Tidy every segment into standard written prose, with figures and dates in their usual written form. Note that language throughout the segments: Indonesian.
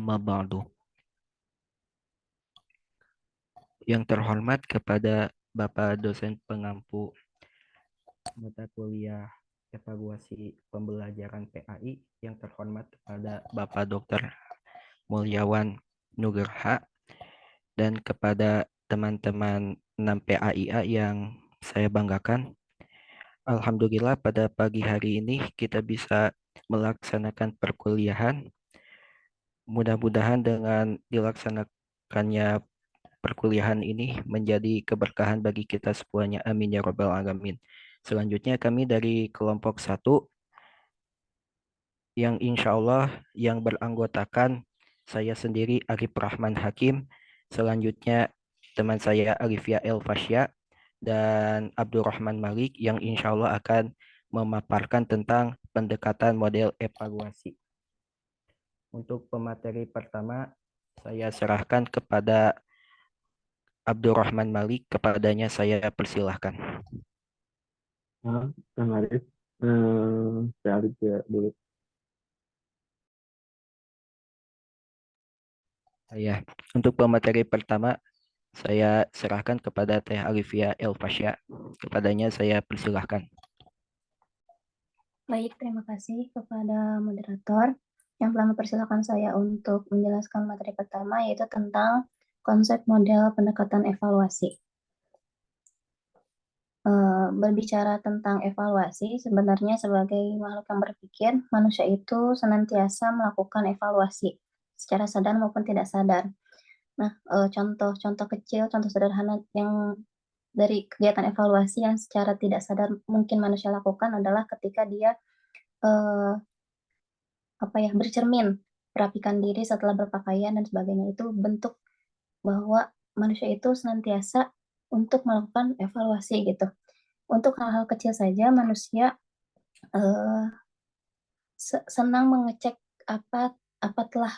Amma ba'du. Yang terhormat kepada Bapak dosen pengampu mata kuliah evaluasi pembelajaran PAI, yang terhormat kepada Bapak Dr. Mulyawan Nugraha, dan kepada teman-teman 6 PAIA yang saya banggakan. Alhamdulillah pada pagi hari ini kita bisa melaksanakan perkuliahan. Mudah-mudahan dengan dilaksanakannya perkuliahan ini menjadi keberkahan bagi kita semuanya. Amin ya robbal alamin. Selanjutnya kami dari kelompok satu yang insya Allah yang beranggotakan saya sendiri Arif Rahman Hakim. Selanjutnya teman saya Alifia El Fasya dan Abdurrahman Malik yang insya Allah akan memaparkan tentang pendekatan model evaluasi. Untuk pemateri pertama saya serahkan kepada Abdurrahman Malik, kepadanya saya persilahkan. Kang Arif, saya Arif ya dulu. Untuk pemateri pertama saya serahkan kepada Teh Alifia El Fasya, kepadanya saya persilahkan. Baik, terima kasih kepada moderator yang telah mempersilahkan saya untuk menjelaskan materi pertama, yaitu tentang konsep model pendekatan evaluasi. Berbicara tentang evaluasi, sebenarnya sebagai makhluk yang berpikir, manusia itu senantiasa melakukan evaluasi secara sadar maupun tidak sadar. Nah, contoh-contoh kecil, contoh sederhana yang dari kegiatan evaluasi yang secara tidak sadar mungkin manusia lakukan adalah ketika dia bercermin, merapikan diri setelah berpakaian dan sebagainya. Itu bentuk bahwa manusia itu senantiasa untuk melakukan evaluasi gitu. Untuk hal-hal kecil saja manusia senang mengecek apa telah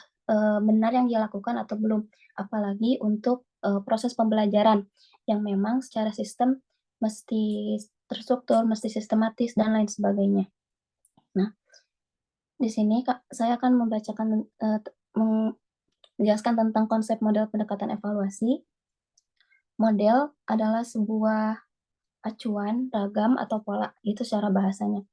benar yang dia lakukan atau belum. Apalagi untuk proses pembelajaran yang memang secara sistem mesti terstruktur, mesti sistematis dan lain sebagainya. Nah, di sini saya akan menjelaskan tentang konsep model pendekatan evaluasi. Model adalah sebuah acuan, ragam, atau pola, itu secara bahasanya.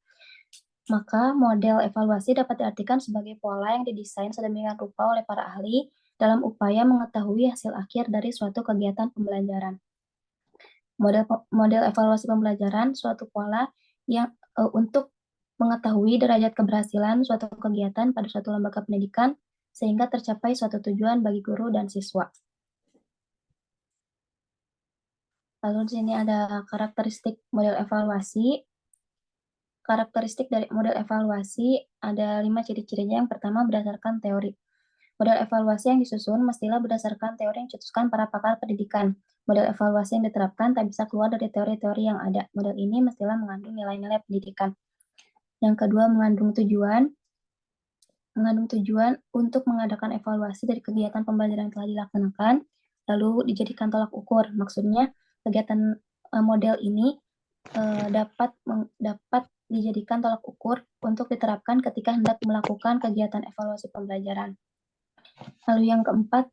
Maka model evaluasi dapat diartikan sebagai pola yang didesain sedemikian rupa oleh para ahli dalam upaya mengetahui hasil akhir dari suatu kegiatan pembelajaran. Model evaluasi pembelajaran suatu pola yang untuk mengetahui derajat keberhasilan suatu kegiatan pada suatu lembaga pendidikan sehingga tercapai suatu tujuan bagi guru dan siswa. Lalu di sini ada karakteristik model evaluasi. Karakteristik dari model evaluasi ada 5 ciri-cirinya. Yang pertama berdasarkan teori. Model evaluasi yang disusun mestilah berdasarkan teori yang dicetuskan para pakar pendidikan. Model evaluasi yang diterapkan tak bisa keluar dari teori-teori yang ada. Model ini mestilah mengandung nilai-nilai pendidikan. Yang kedua, mengandung tujuan untuk mengadakan evaluasi dari kegiatan pembelajaran yang telah dilaksanakan, lalu dijadikan tolak ukur. Maksudnya, kegiatan model ini dapat dijadikan tolak ukur untuk diterapkan ketika hendak melakukan kegiatan evaluasi pembelajaran. Lalu yang keempat,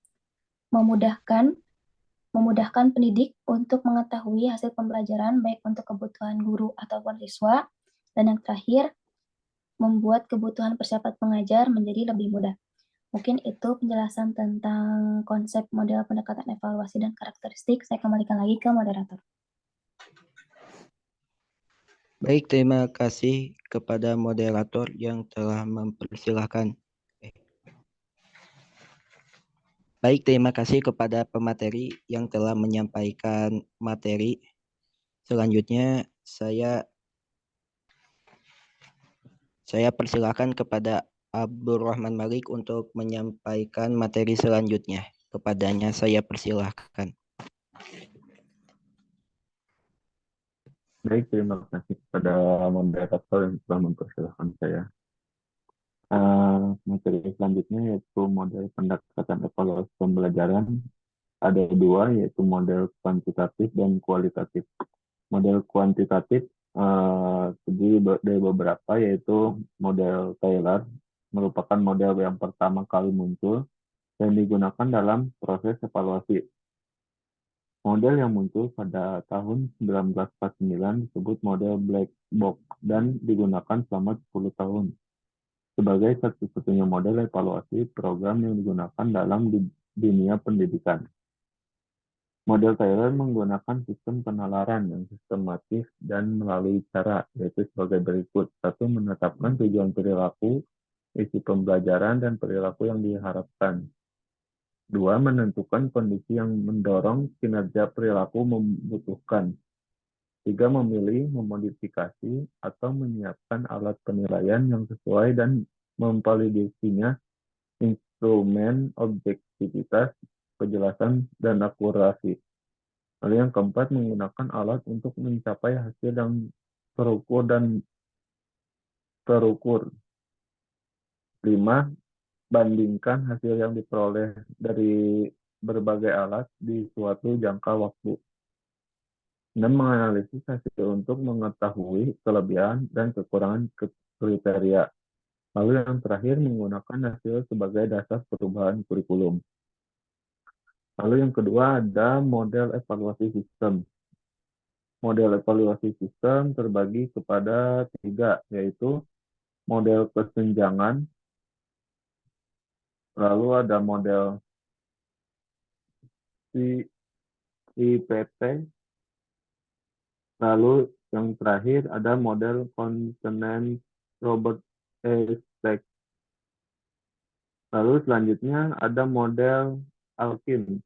memudahkan pendidik untuk mengetahui hasil pembelajaran baik untuk kebutuhan guru ataupun siswa. Dan yang terakhir, membuat kebutuhan persiapan pengajar menjadi lebih mudah. Mungkin itu penjelasan tentang konsep model pendekatan evaluasi dan karakteristik. Saya kembalikan lagi ke moderator. Baik, terima kasih kepada moderator yang telah mempersilahkan. Baik, terima kasih kepada pemateri yang telah menyampaikan materi. Selanjutnya saya persilahkan kepada Abdurrahman Malik untuk menyampaikan materi selanjutnya. Kepadanya saya persilahkan. Baik, terima kasih kepada moderator yang telah mempersilahkan saya. Materi selanjutnya yaitu model pendekatan evaluasi pembelajaran. Ada dua, yaitu model kuantitatif dan kualitatif. Model kuantitatif terdiri dari beberapa, yaitu model Taylor, merupakan model yang pertama kali muncul dan digunakan dalam proses evaluasi. Model yang muncul pada tahun 1949 disebut model black box dan digunakan selama 10 tahun sebagai satu-satunya model evaluasi program yang digunakan dalam dunia pendidikan. Model Taylor menggunakan sistem penalaran yang sistematis dan melalui cara, yaitu sebagai berikut. Satu, menetapkan tujuan perilaku, isi pembelajaran, dan perilaku yang diharapkan. Dua, menentukan kondisi yang mendorong kinerja perilaku membutuhkan. Tiga, memilih, memodifikasi, atau menyiapkan alat penilaian yang sesuai dan memvalidasinya, instrumen, objektivitas, kejelasan, dan akurasi. Lalu yang keempat, menggunakan alat untuk mencapai hasil yang terukur dan terukur. 5. Bandingkan hasil yang diperoleh dari berbagai alat di suatu jangka waktu. 6. Menganalisis hasil untuk mengetahui kelebihan dan kekurangan kriteria. Lalu yang terakhir, menggunakan hasil sebagai dasar perubahan kurikulum. Lalu yang kedua ada model evaluasi sistem. Model evaluasi sistem terbagi kepada 3, yaitu model kesenjangan, lalu ada model CIPT, lalu yang terakhir ada model Continental Robert E. Stack. Lalu selanjutnya ada model Alkin.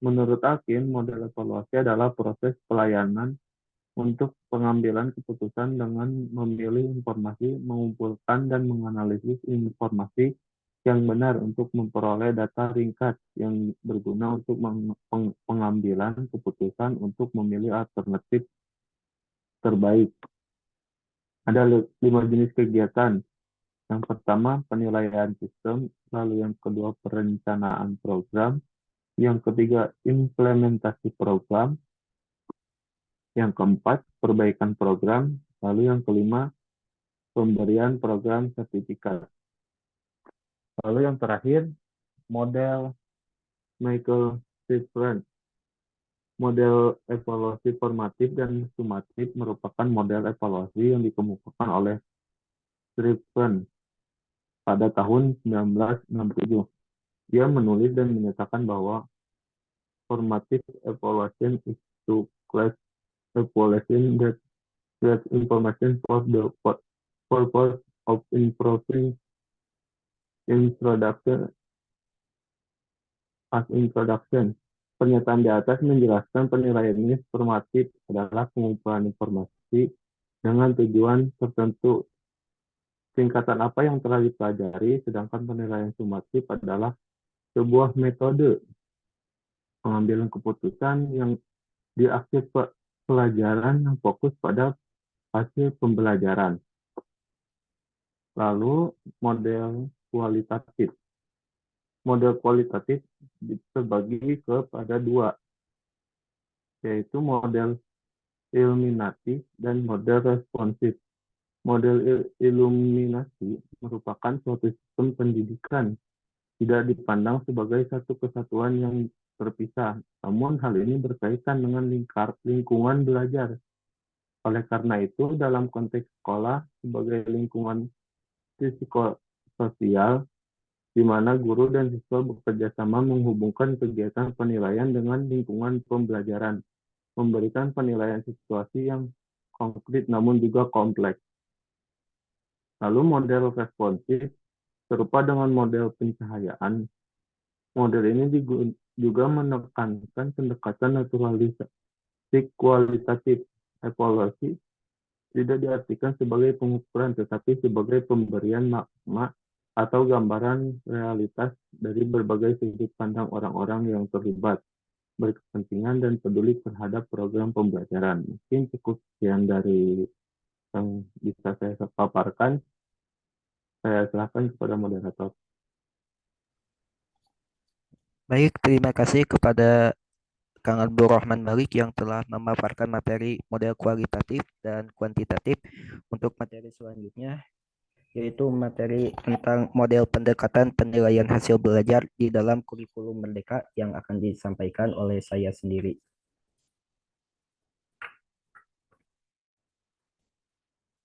Menurut Alkin, model evaluasi adalah proses pelayanan untuk pengambilan keputusan dengan memilih informasi, mengumpulkan dan menganalisis informasi yang benar untuk memperoleh data ringkas yang berguna untuk pengambilan keputusan untuk memilih alternatif terbaik. Ada 5 jenis kegiatan. Yang pertama, penilaian sistem, lalu yang kedua, perencanaan program, yang ketiga, implementasi program, yang keempat, perbaikan program, lalu yang kelima, pemberian program sertifikat. Lalu yang terakhir, model Michael Strickland. Model evaluasi formatif dan sumatif merupakan model evaluasi yang dikemukakan oleh Strickland pada tahun 1967. Dia menulis dan menyatakan bahwa formative evaluation is to class evaluation that gets information for the purpose of improving introduction. Pernyataan di atas menjelaskan penilaian ini formatif adalah pengumpulan informasi dengan tujuan tertentu. Tingkatan apa yang telah dipelajari, sedangkan penilaian sumatif adalah sebuah metode pengambilan keputusan yang di akhir pelajaran yang fokus pada hasil pembelajaran. Lalu model kualitatif. Model kualitatif terbagi kepada 2, yaitu model iluminatif dan model responsif. Model iluminasi merupakan suatu sistem pendidikan, tidak dipandang sebagai satu kesatuan yang terpisah, namun hal ini berkaitan dengan lingkungan belajar. Oleh karena itu, dalam konteks sekolah sebagai lingkungan psikososial, di mana guru dan siswa bekerja sama menghubungkan kegiatan penilaian dengan lingkungan pembelajaran, memberikan penilaian situasi yang konkret namun juga kompleks. Lalu model responsif, serupa dengan model pencahayaan, model ini juga menekankan pendekatan naturalistik kualitatif. Evaluasi tidak diartikan sebagai pengukuran, tetapi sebagai pemberian makna atau gambaran realitas dari berbagai sudut pandang orang-orang yang terlibat, berkepentingan, dan peduli terhadap program pembelajaran. Mungkin cukup sekian dari yang bisa saya paparkan. Saya serahkan kepada moderator. Baik, terima kasih kepada Kang Abdul Rahman Malik yang telah memaparkan materi model kualitatif dan kuantitatif. Untuk materi selanjutnya, yaitu materi tentang model pendekatan penilaian hasil belajar di dalam kurikulum Merdeka yang akan disampaikan oleh saya sendiri.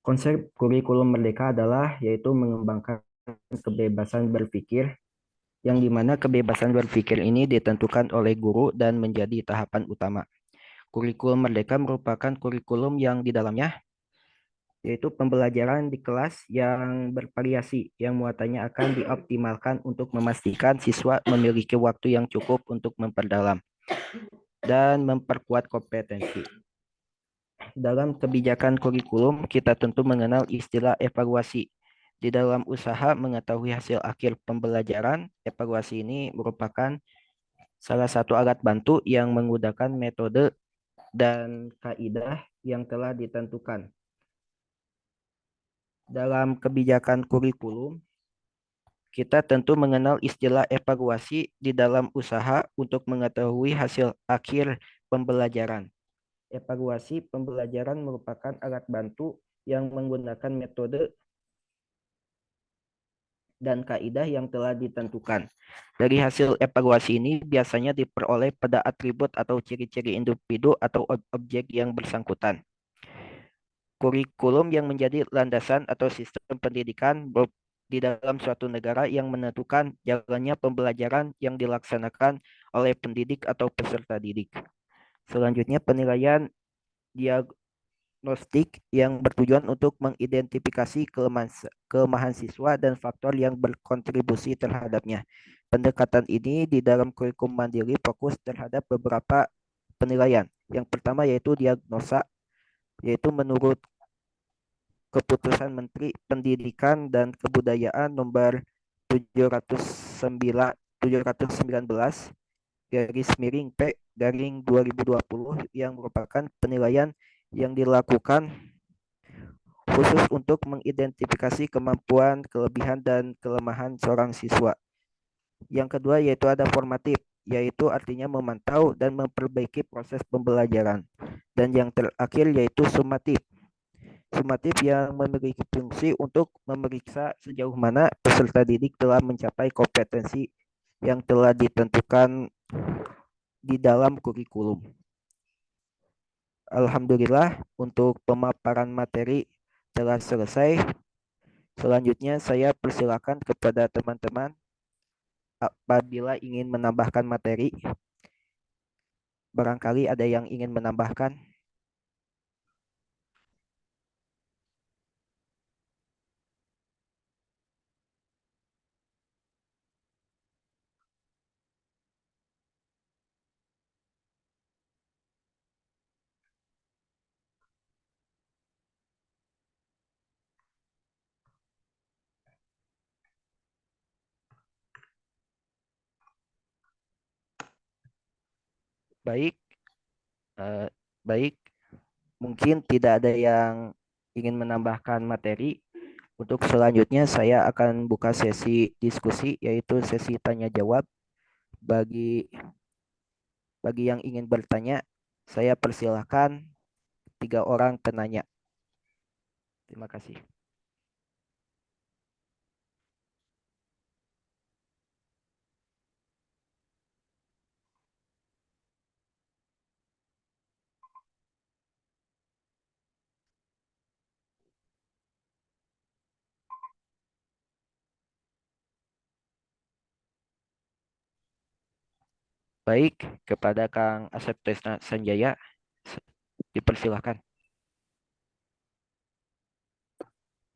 Konsep kurikulum Merdeka adalah yaitu mengembangkan kebebasan berpikir yang dimana kebebasan berpikir ini ditentukan oleh guru dan menjadi tahapan utama. Kurikulum Merdeka merupakan kurikulum yang di dalamnya yaitu pembelajaran di kelas yang bervariasi yang muatannya akan dioptimalkan untuk memastikan siswa memiliki waktu yang cukup untuk memperdalam dan memperkuat kompetensi. Dalam kebijakan kurikulum, kita tentu mengenal istilah evaluasi. Di dalam usaha mengetahui hasil akhir pembelajaran, evaluasi ini merupakan salah satu alat bantu yang menggunakan metode dan kaidah yang telah ditentukan. Dalam kebijakan kurikulum, kita tentu mengenal istilah evaluasi di dalam usaha untuk mengetahui hasil akhir pembelajaran. Evaluasi pembelajaran merupakan alat bantu yang menggunakan metode dan kaidah yang telah ditentukan. Dari hasil evaluasi ini biasanya diperoleh pada atribut atau ciri-ciri individu atau objek yang bersangkutan. Kurikulum yang menjadi landasan atau sistem pendidikan di dalam suatu negara yang menentukan jalannya pembelajaran yang dilaksanakan oleh pendidik atau peserta didik. Selanjutnya penilaian diagnostik yang bertujuan untuk mengidentifikasi kelemahan siswa dan faktor yang berkontribusi terhadapnya. Pendekatan ini di dalam kurikulum mandiri fokus terhadap beberapa penilaian. Yang pertama yaitu diagnosa, yaitu menurut Keputusan Menteri Pendidikan dan Kebudayaan nomor 719 garis miring P garing 2020 yang merupakan penilaian yang dilakukan khusus untuk mengidentifikasi kemampuan, kelebihan, dan kelemahan seorang siswa. Yang kedua yaitu ada formatif, yaitu artinya memantau dan memperbaiki proses pembelajaran. Dan yang terakhir yaitu sumatif. Sumatif yang memiliki fungsi untuk memeriksa sejauh mana peserta didik telah mencapai kompetensi yang telah ditentukan di dalam kurikulum. Alhamdulillah untuk pemaparan materi telah selesai. Selanjutnya saya persilakan kepada teman-teman apabila ingin menambahkan materi. Barangkali ada yang ingin menambahkan. Baik, eh, baik. Mungkin tidak ada yang ingin menambahkan materi. Untuk selanjutnya saya akan buka sesi diskusi yaitu sesi tanya jawab bagi yang ingin bertanya. Saya persilahkan 3 orang penanya. Terima kasih. Baik, kepada Kang Asep Tresna Sanjaya, dipersilahkan.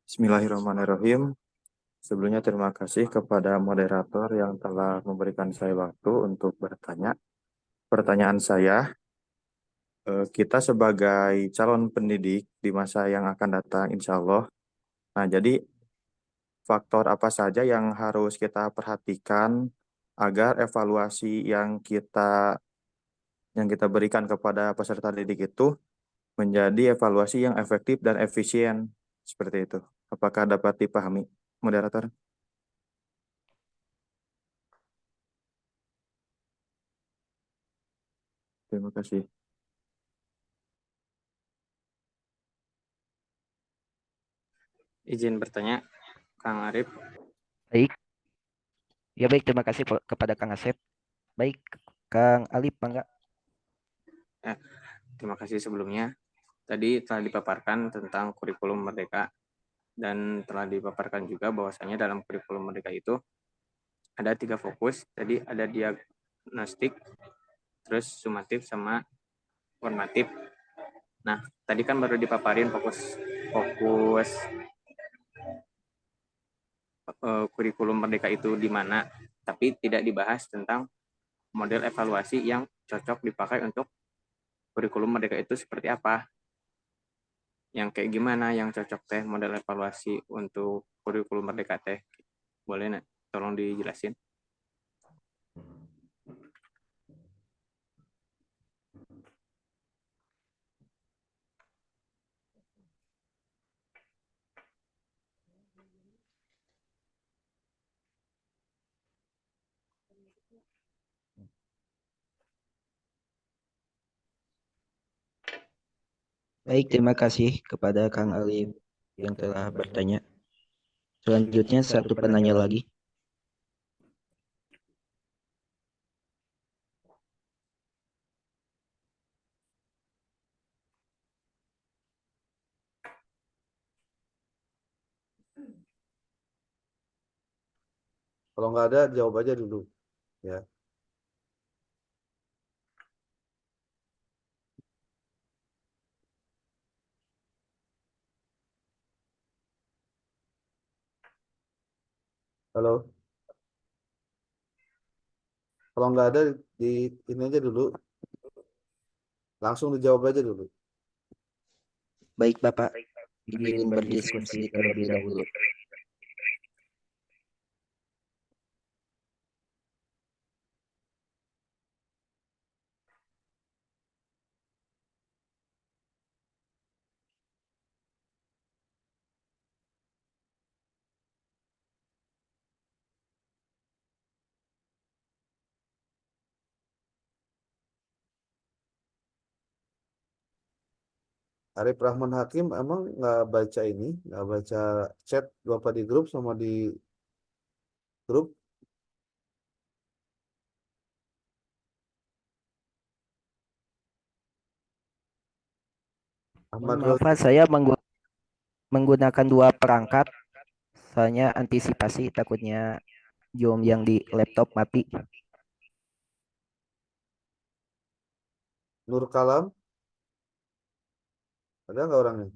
Bismillahirrahmanirrahim. Sebelumnya terima kasih kepada moderator yang telah memberikan saya waktu untuk bertanya. Pertanyaan saya, kita sebagai calon pendidik di masa yang akan datang, insya Allah. Nah, jadi faktor apa saja yang harus kita perhatikan agar evaluasi yang kita berikan kepada peserta didik itu menjadi evaluasi yang efektif dan efisien seperti itu. Apakah dapat dipahami, moderator? Terima kasih. Izin bertanya. Kang Arif. Baik. Ya baik, terima kasih kepada Kang Asep. Baik, Kang Alif, Bangga. Terima kasih sebelumnya. Tadi telah dipaparkan tentang kurikulum Merdeka dan telah dipaparkan juga bahwasanya dalam kurikulum Merdeka itu ada 3 fokus. Tadi ada diagnostik, terus sumatif sama formatif. Nah, tadi kan baru dipaparin fokus kurikulum Merdeka itu di mana, tapi tidak dibahas tentang model evaluasi yang cocok dipakai untuk kurikulum Merdeka itu seperti apa. Yang kayak gimana yang cocok teh model evaluasi untuk kurikulum Merdeka teh. Boleh nak tolong dijelasin? Baik, terima kasih kepada Kang Alif yang telah bertanya. Selanjutnya satu penanya lagi. Kalau nggak ada, jawab aja dulu. Ya. Halo. Kalau nggak ada, di ini aja dulu. Langsung dijawab aja dulu. Baik, Bapak. Izin berdiskusi terlebih dahulu. Arif Rahman Hakim emang nggak baca ini, nggak baca chat Bapak di grup sama di grup. Ahmad Mohon maaf, Rozi. Pak, saya menggunakan dua perangkat. Soalnya antisipasi takutnya Zoom yang di laptop mati. Nur Kalam, ada nggak orangnya?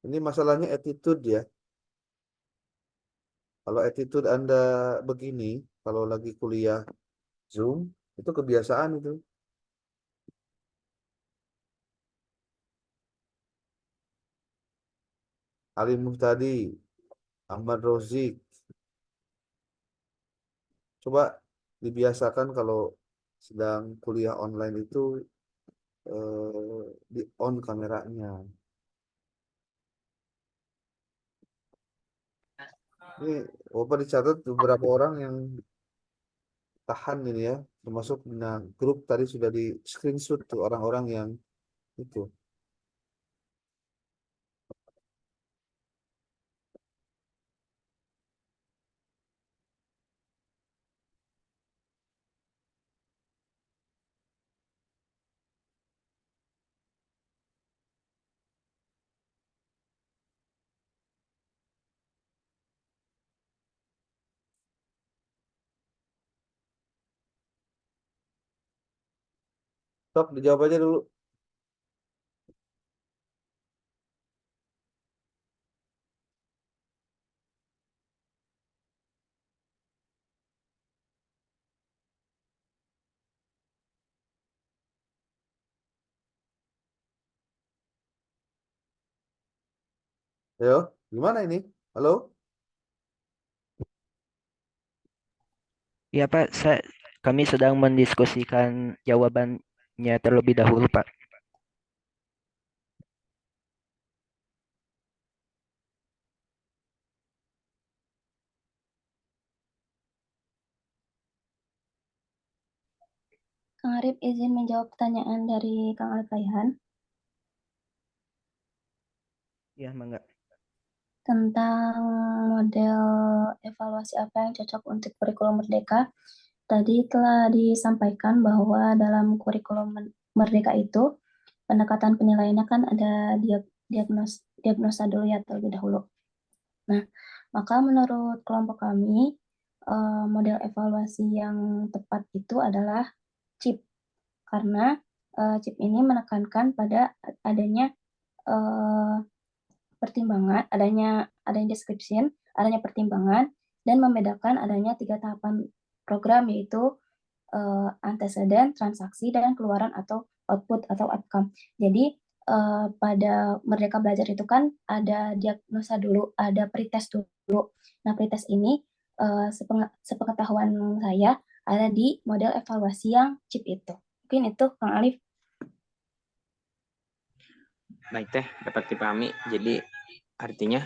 Ini masalahnya attitude ya. Kalau attitude Anda begini, kalau lagi kuliah Zoom, itu kebiasaan itu. Ali Muhtadi, Ahmad Rozik. Coba dibiasakan kalau sedang kuliah online itu di on kameranya. Ini Bapak dicatat beberapa orang yang tahan ini ya, termasuk nah, grup tadi sudah di screenshot tuh orang-orang yang itu. Sok dijawab aja dulu. Ayo, gimana ini? Halo? Ya, Pak, kami sedang mendiskusikan jawabannya terlebih dahulu, Pak. Kang Arif izin menjawab pertanyaan dari Kang Alif Raihan. Ya, Mangga. tentang model evaluasi apa yang cocok untuk kurikulum merdeka. Tadi telah disampaikan bahwa dalam kurikulum merdeka itu pendekatan penilaiannya kan ada diagnosa dulu ya terlebih dahulu. Nah, maka menurut kelompok kami model evaluasi yang tepat itu adalah CHIP karena CHIP ini menekankan pada adanya pertimbangan, adanya description, adanya pertimbangan, dan membedakan adanya 3 tahapan program yaitu antecedent, transaksi, dan keluaran atau output atau outcome. Jadi pada Merdeka Belajar itu kan ada diagnosa dulu, ada pretest dulu. Nah, pretest ini sepengetahuan saya ada di model evaluasi yang CHIP itu. Mungkin itu, Kang Alif. Baik teh, dapat dipahami. Jadi artinya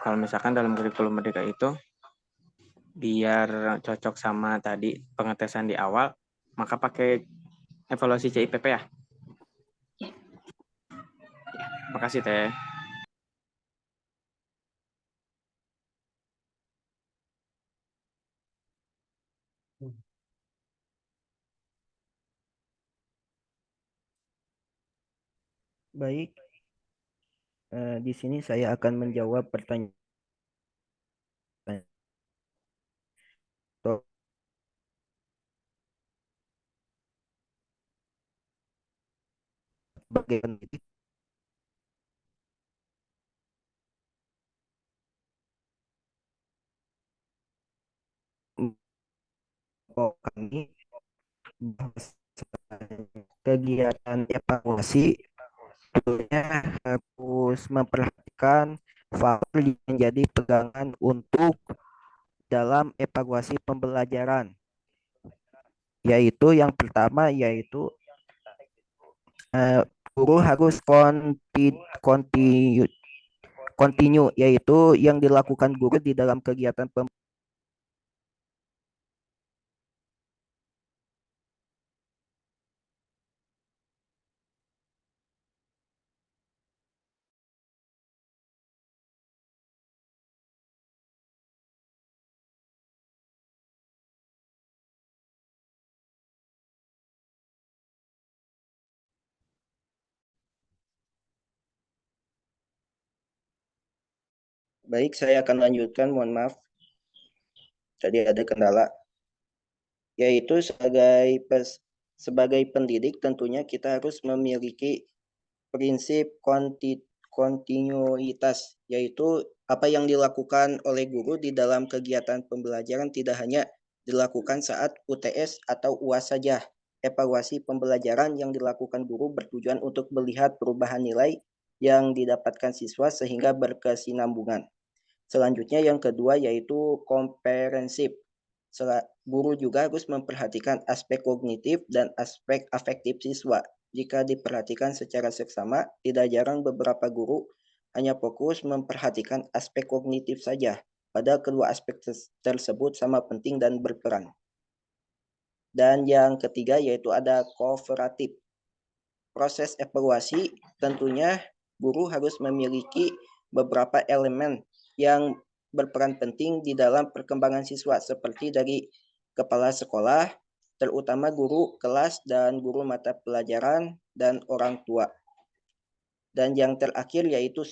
kalau misalkan dalam kurikulum merdeka itu biar cocok sama tadi pengetesan di awal, maka pakai evaluasi CIPP ya. Ya. Makasih teh. Baik, di sini saya akan menjawab pertanyaan sebagai pendidik. Kami kegiatan evaluasi tentunya harus memperhatikan faktor yang menjadi pegangan untuk dalam evaluasi pembelajaran, yaitu yang pertama yaitu guru harus kontinu, yaitu yang dilakukan guru di dalam kegiatan Baik, saya akan lanjutkan. Mohon maaf, tadi ada kendala. Yaitu sebagai pendidik tentunya kita harus memiliki prinsip kontinuitas, yaitu apa yang dilakukan oleh guru di dalam kegiatan pembelajaran tidak hanya dilakukan saat UTS atau UAS saja. Evaluasi pembelajaran yang dilakukan guru bertujuan untuk melihat perubahan nilai yang didapatkan siswa sehingga berkesinambungan. Selanjutnya yang kedua yaitu komprehensif. Guru juga harus memperhatikan aspek kognitif dan aspek afektif siswa. Jika diperhatikan secara seksama, tidak jarang beberapa guru hanya fokus memperhatikan aspek kognitif saja. Padahal kedua aspek tersebut sama penting dan berperan. Dan yang ketiga yaitu ada kooperatif. Proses evaluasi tentunya guru harus memiliki beberapa elemen yang berperan penting di dalam perkembangan siswa seperti dari kepala sekolah, terutama guru kelas dan guru mata pelajaran dan orang tua. Dan yang terakhir yaitu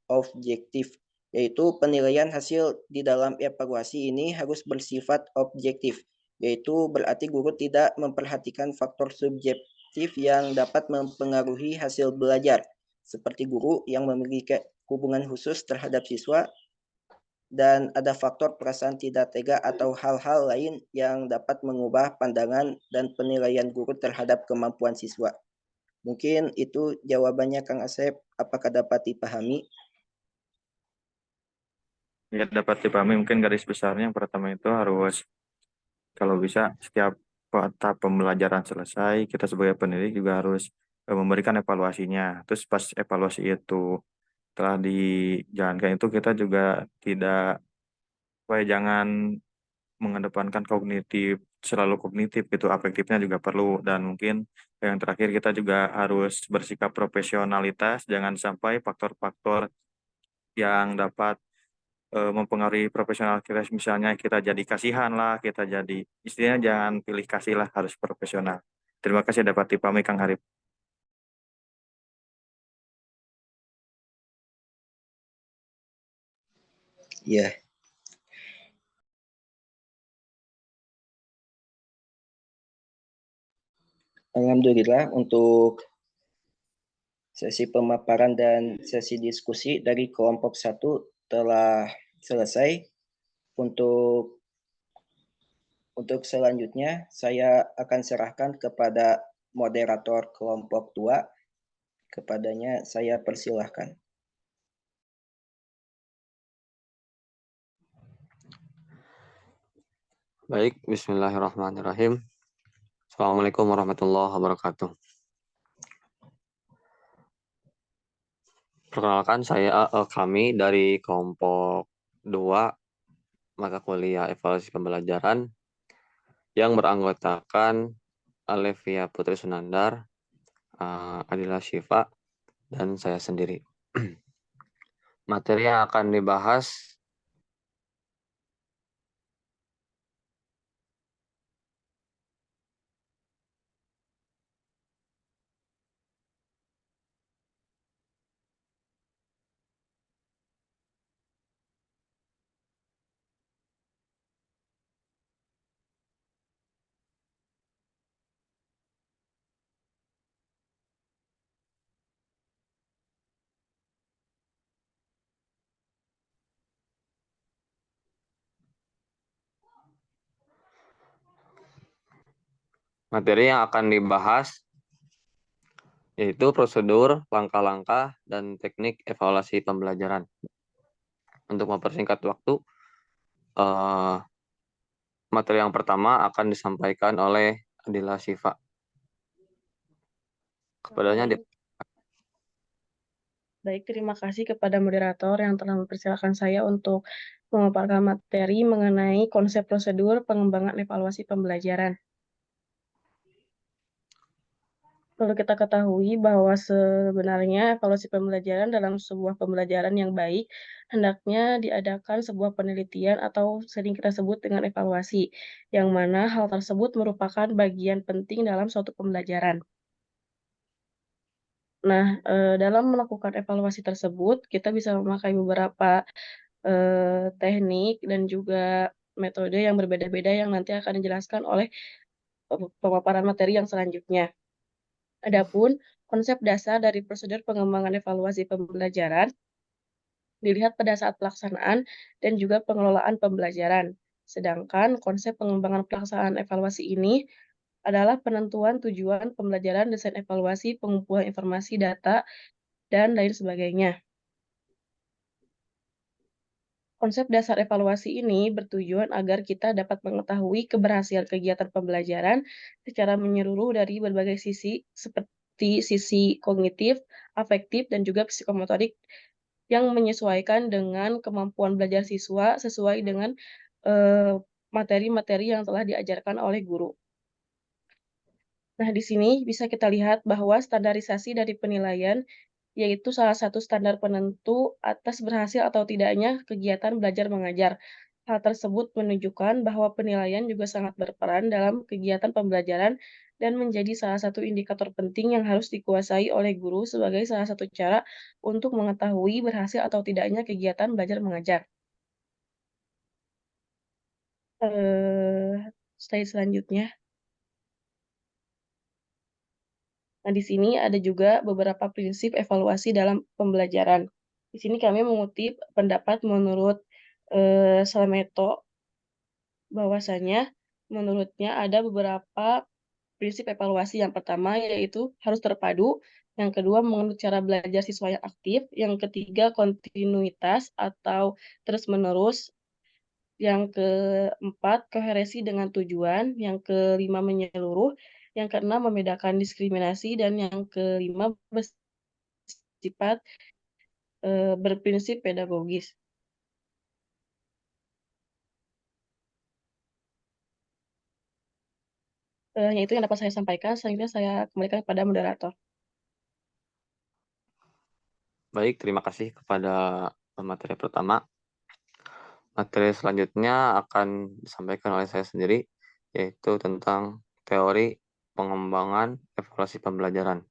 objektif, yaitu penilaian hasil di dalam evaluasi ini harus bersifat objektif, yaitu berarti guru tidak memperhatikan faktor subjektif yang dapat mempengaruhi hasil belajar, seperti guru yang memiliki hubungan khusus terhadap siswa, dan ada faktor perasaan tidak tega atau hal-hal lain yang dapat mengubah pandangan dan penilaian guru terhadap kemampuan siswa. Mungkin itu jawabannya Kang Asep. Apakah dapat dipahami? Ya, dapat dipahami. Mungkin garis besarnya yang pertama itu harus, kalau bisa setiap tahap pembelajaran selesai, kita sebagai pendidik juga harus memberikan evaluasinya. Terus pas evaluasi itu telah dijalankan itu kita juga tidak, jangan mengedepankan kognitif, selalu kognitif gitu, afektifnya juga perlu. Dan mungkin yang terakhir kita juga harus bersikap profesionalitas, jangan sampai faktor-faktor yang dapat mempengaruhi profesional kita, misalnya kita jadi kasihan lah, kita jadi istilahnya jangan pilih kasih lah, harus profesional. Terima kasih dapat dipahami Kang Harif. Ya, alhamdulillah untuk sesi pemaparan dan sesi diskusi dari kelompok 1 telah selesai. Untuk selanjutnya, saya akan serahkan kepada moderator kelompok 2. Kepadanya saya persilahkan. Baik, bismillahirrahmanirrahim. Assalamualaikum warahmatullahi wabarakatuh. Perkenalkan, kami dari kelompok 2 mata kuliah evaluasi pembelajaran yang beranggotakan Alevia Putri Sunandar, Adila Syifa, dan saya sendiri. Materi yang akan dibahas yaitu prosedur, langkah-langkah, dan teknik evaluasi pembelajaran. Untuk mempersingkat waktu, materi yang pertama akan disampaikan oleh Adila Syifa. Kepadanya Baik, terima kasih kepada moderator yang telah mempersilahkan saya untuk memaparkan materi mengenai konsep prosedur pengembangan evaluasi pembelajaran. Perlu kita ketahui bahwa sebenarnya evaluasi pembelajaran dalam sebuah pembelajaran yang baik hendaknya diadakan sebuah penelitian atau sering kita sebut dengan evaluasi, yang mana hal tersebut merupakan bagian penting dalam suatu pembelajaran. Nah, dalam melakukan evaluasi tersebut, kita bisa memakai beberapa teknik dan juga metode yang berbeda-beda yang nanti akan dijelaskan oleh pemaparan materi yang selanjutnya. Adapun konsep dasar dari prosedur pengembangan evaluasi pembelajaran dilihat pada saat pelaksanaan dan juga pengelolaan pembelajaran. Sedangkan konsep pengembangan pelaksanaan evaluasi ini adalah penentuan tujuan pembelajaran, desain evaluasi, pengumpulan informasi, data, dan lain sebagainya. Konsep dasar evaluasi ini bertujuan agar kita dapat mengetahui keberhasilan kegiatan pembelajaran secara menyeluruh dari berbagai sisi, seperti sisi kognitif, afektif, dan juga psikomotorik yang menyesuaikan dengan kemampuan belajar siswa sesuai dengan materi-materi yang telah diajarkan oleh guru. Nah, di sini bisa kita lihat bahwa standarisasi dari penilaian yaitu salah satu standar penentu atas berhasil atau tidaknya kegiatan belajar mengajar. Hal tersebut menunjukkan bahwa penilaian juga sangat berperan dalam kegiatan pembelajaran dan menjadi salah satu indikator penting yang harus dikuasai oleh guru sebagai salah satu cara untuk mengetahui berhasil atau tidaknya kegiatan belajar mengajar. Slide selanjutnya. Nah, di sini ada juga beberapa prinsip evaluasi dalam pembelajaran. Di sini kami mengutip pendapat menurut Slameto, bahwasanya menurutnya ada beberapa prinsip evaluasi. Yang pertama yaitu harus terpadu, yang kedua mengenut cara belajar siswa yang aktif, yang ketiga kontinuitas atau terus-menerus, yang keempat koherensi dengan tujuan, yang kelima menyeluruh, yang keenam membedakan diskriminasi, dan yang kelima bersifat berprinsip pedagogis. Hanya itu yang dapat saya sampaikan. Selanjutnya saya kembalikan kepada moderator. Baik, terima kasih kepada pemateri pertama. Materi selanjutnya akan disampaikan oleh saya sendiri, yaitu tentang teori pengembangan evaluasi pembelajaran.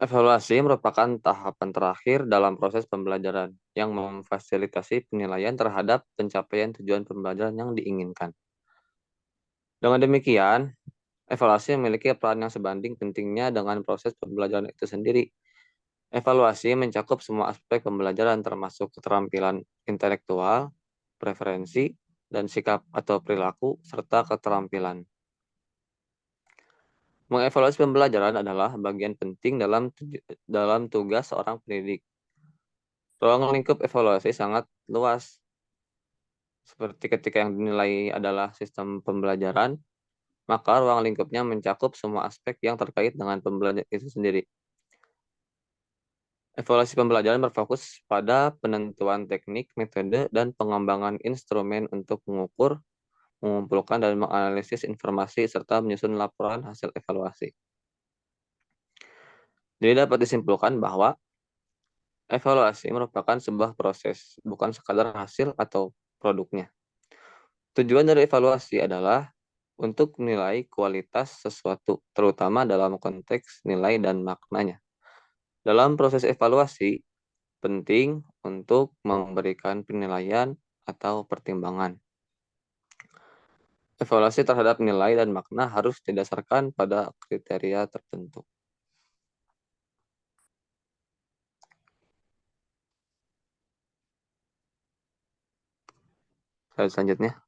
Evaluasi merupakan tahapan terakhir dalam proses pembelajaran yang memfasilitasi penilaian terhadap pencapaian tujuan pembelajaran yang diinginkan. Dengan demikian, evaluasi memiliki peran yang sebanding pentingnya dengan proses pembelajaran itu sendiri. Evaluasi mencakup semua aspek pembelajaran termasuk keterampilan intelektual, preferensi, dan sikap atau perilaku, serta keterampilan. Mengevaluasi pembelajaran adalah bagian penting dalam tugas seorang pendidik. Ruang lingkup evaluasi sangat luas, seperti ketika yang dinilai adalah sistem pembelajaran, maka ruang lingkupnya mencakup semua aspek yang terkait dengan pembelajaran itu sendiri. Evaluasi pembelajaran berfokus pada penentuan teknik, metode, dan pengembangan instrumen untuk mengukur, mengumpulkan, dan menganalisis informasi, serta menyusun laporan hasil evaluasi. Jadi dapat disimpulkan bahwa evaluasi merupakan sebuah proses, bukan sekadar hasil atau produknya. Tujuan dari evaluasi adalah untuk menilai kualitas sesuatu, terutama dalam konteks nilai dan maknanya. Dalam proses evaluasi, penting untuk memberikan penilaian atau pertimbangan. Evaluasi terhadap nilai dan makna harus didasarkan pada kriteria tertentu. Slide selanjutnya.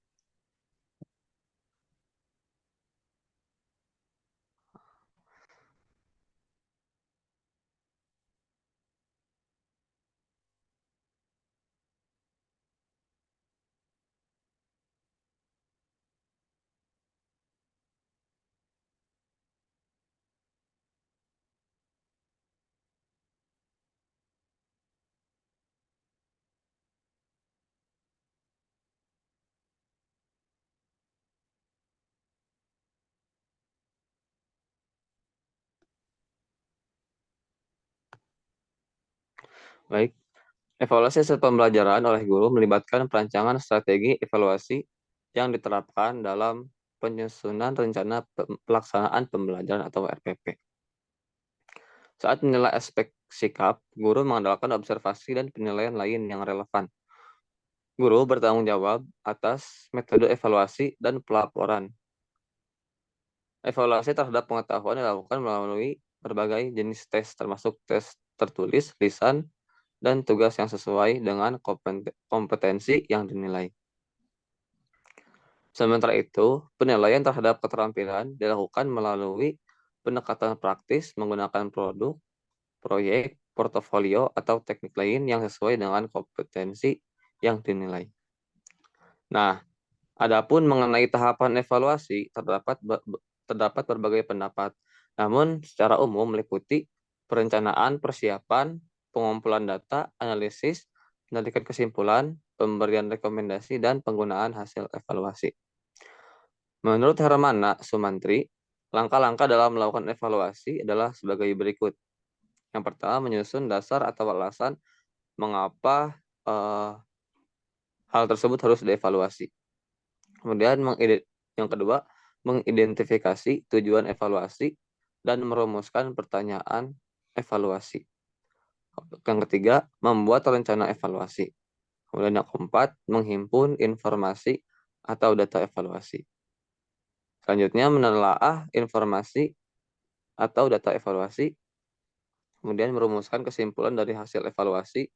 Baik, evaluasi hasil pembelajaran oleh guru melibatkan perancangan strategi evaluasi yang diterapkan dalam penyusunan rencana pelaksanaan pembelajaran atau RPP. Saat menilai aspek sikap, guru mengandalkan observasi dan penilaian lain yang relevan. Guru bertanggung jawab atas metode evaluasi dan pelaporan. Evaluasi terhadap pengetahuan dilakukan melalui berbagai jenis tes, termasuk tes tertulis, lisan, dan tugas yang sesuai dengan kompetensi yang dinilai. Sementara itu, penilaian terhadap keterampilan dilakukan melalui pendekatan praktis menggunakan produk, proyek, portofolio, atau teknik lain yang sesuai dengan kompetensi yang dinilai. Nah, adapun mengenai tahapan evaluasi, terdapat berbagai pendapat. Namun, secara umum meliputi perencanaan, persiapan, pengumpulan data, analisis, penarikan kesimpulan, pemberian rekomendasi, dan penggunaan hasil evaluasi. Menurut Hermana Sumantri, langkah-langkah dalam melakukan evaluasi adalah sebagai berikut. Yang pertama, menyusun dasar atau alasan mengapa hal tersebut harus dievaluasi. Kemudian, yang kedua, mengidentifikasi tujuan evaluasi dan merumuskan pertanyaan evaluasi. Yang ketiga, membuat rencana evaluasi. Kemudian yang keempat, menghimpun informasi atau data evaluasi. Selanjutnya, menelaah informasi atau data evaluasi, kemudian merumuskan kesimpulan dari hasil evaluasi.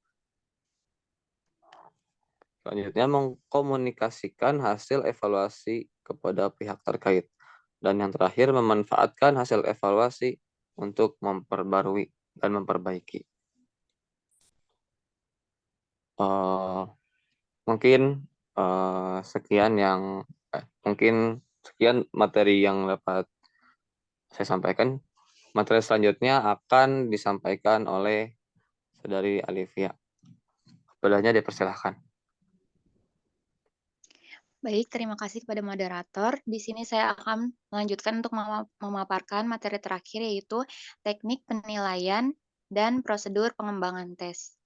Selanjutnya, mengkomunikasikan hasil evaluasi kepada pihak terkait. Dan yang terakhir, memanfaatkan hasil evaluasi untuk memperbarui dan memperbaiki. Mungkin sekian materi yang dapat saya sampaikan. Materi selanjutnya akan disampaikan oleh Saudari Alivia. Kepadanya dipersilahkan. Baik, terima kasih kepada moderator. Di sini saya akan melanjutkan untuk memaparkan materi terakhir, yaitu teknik penilaian dan prosedur pengembangan tes.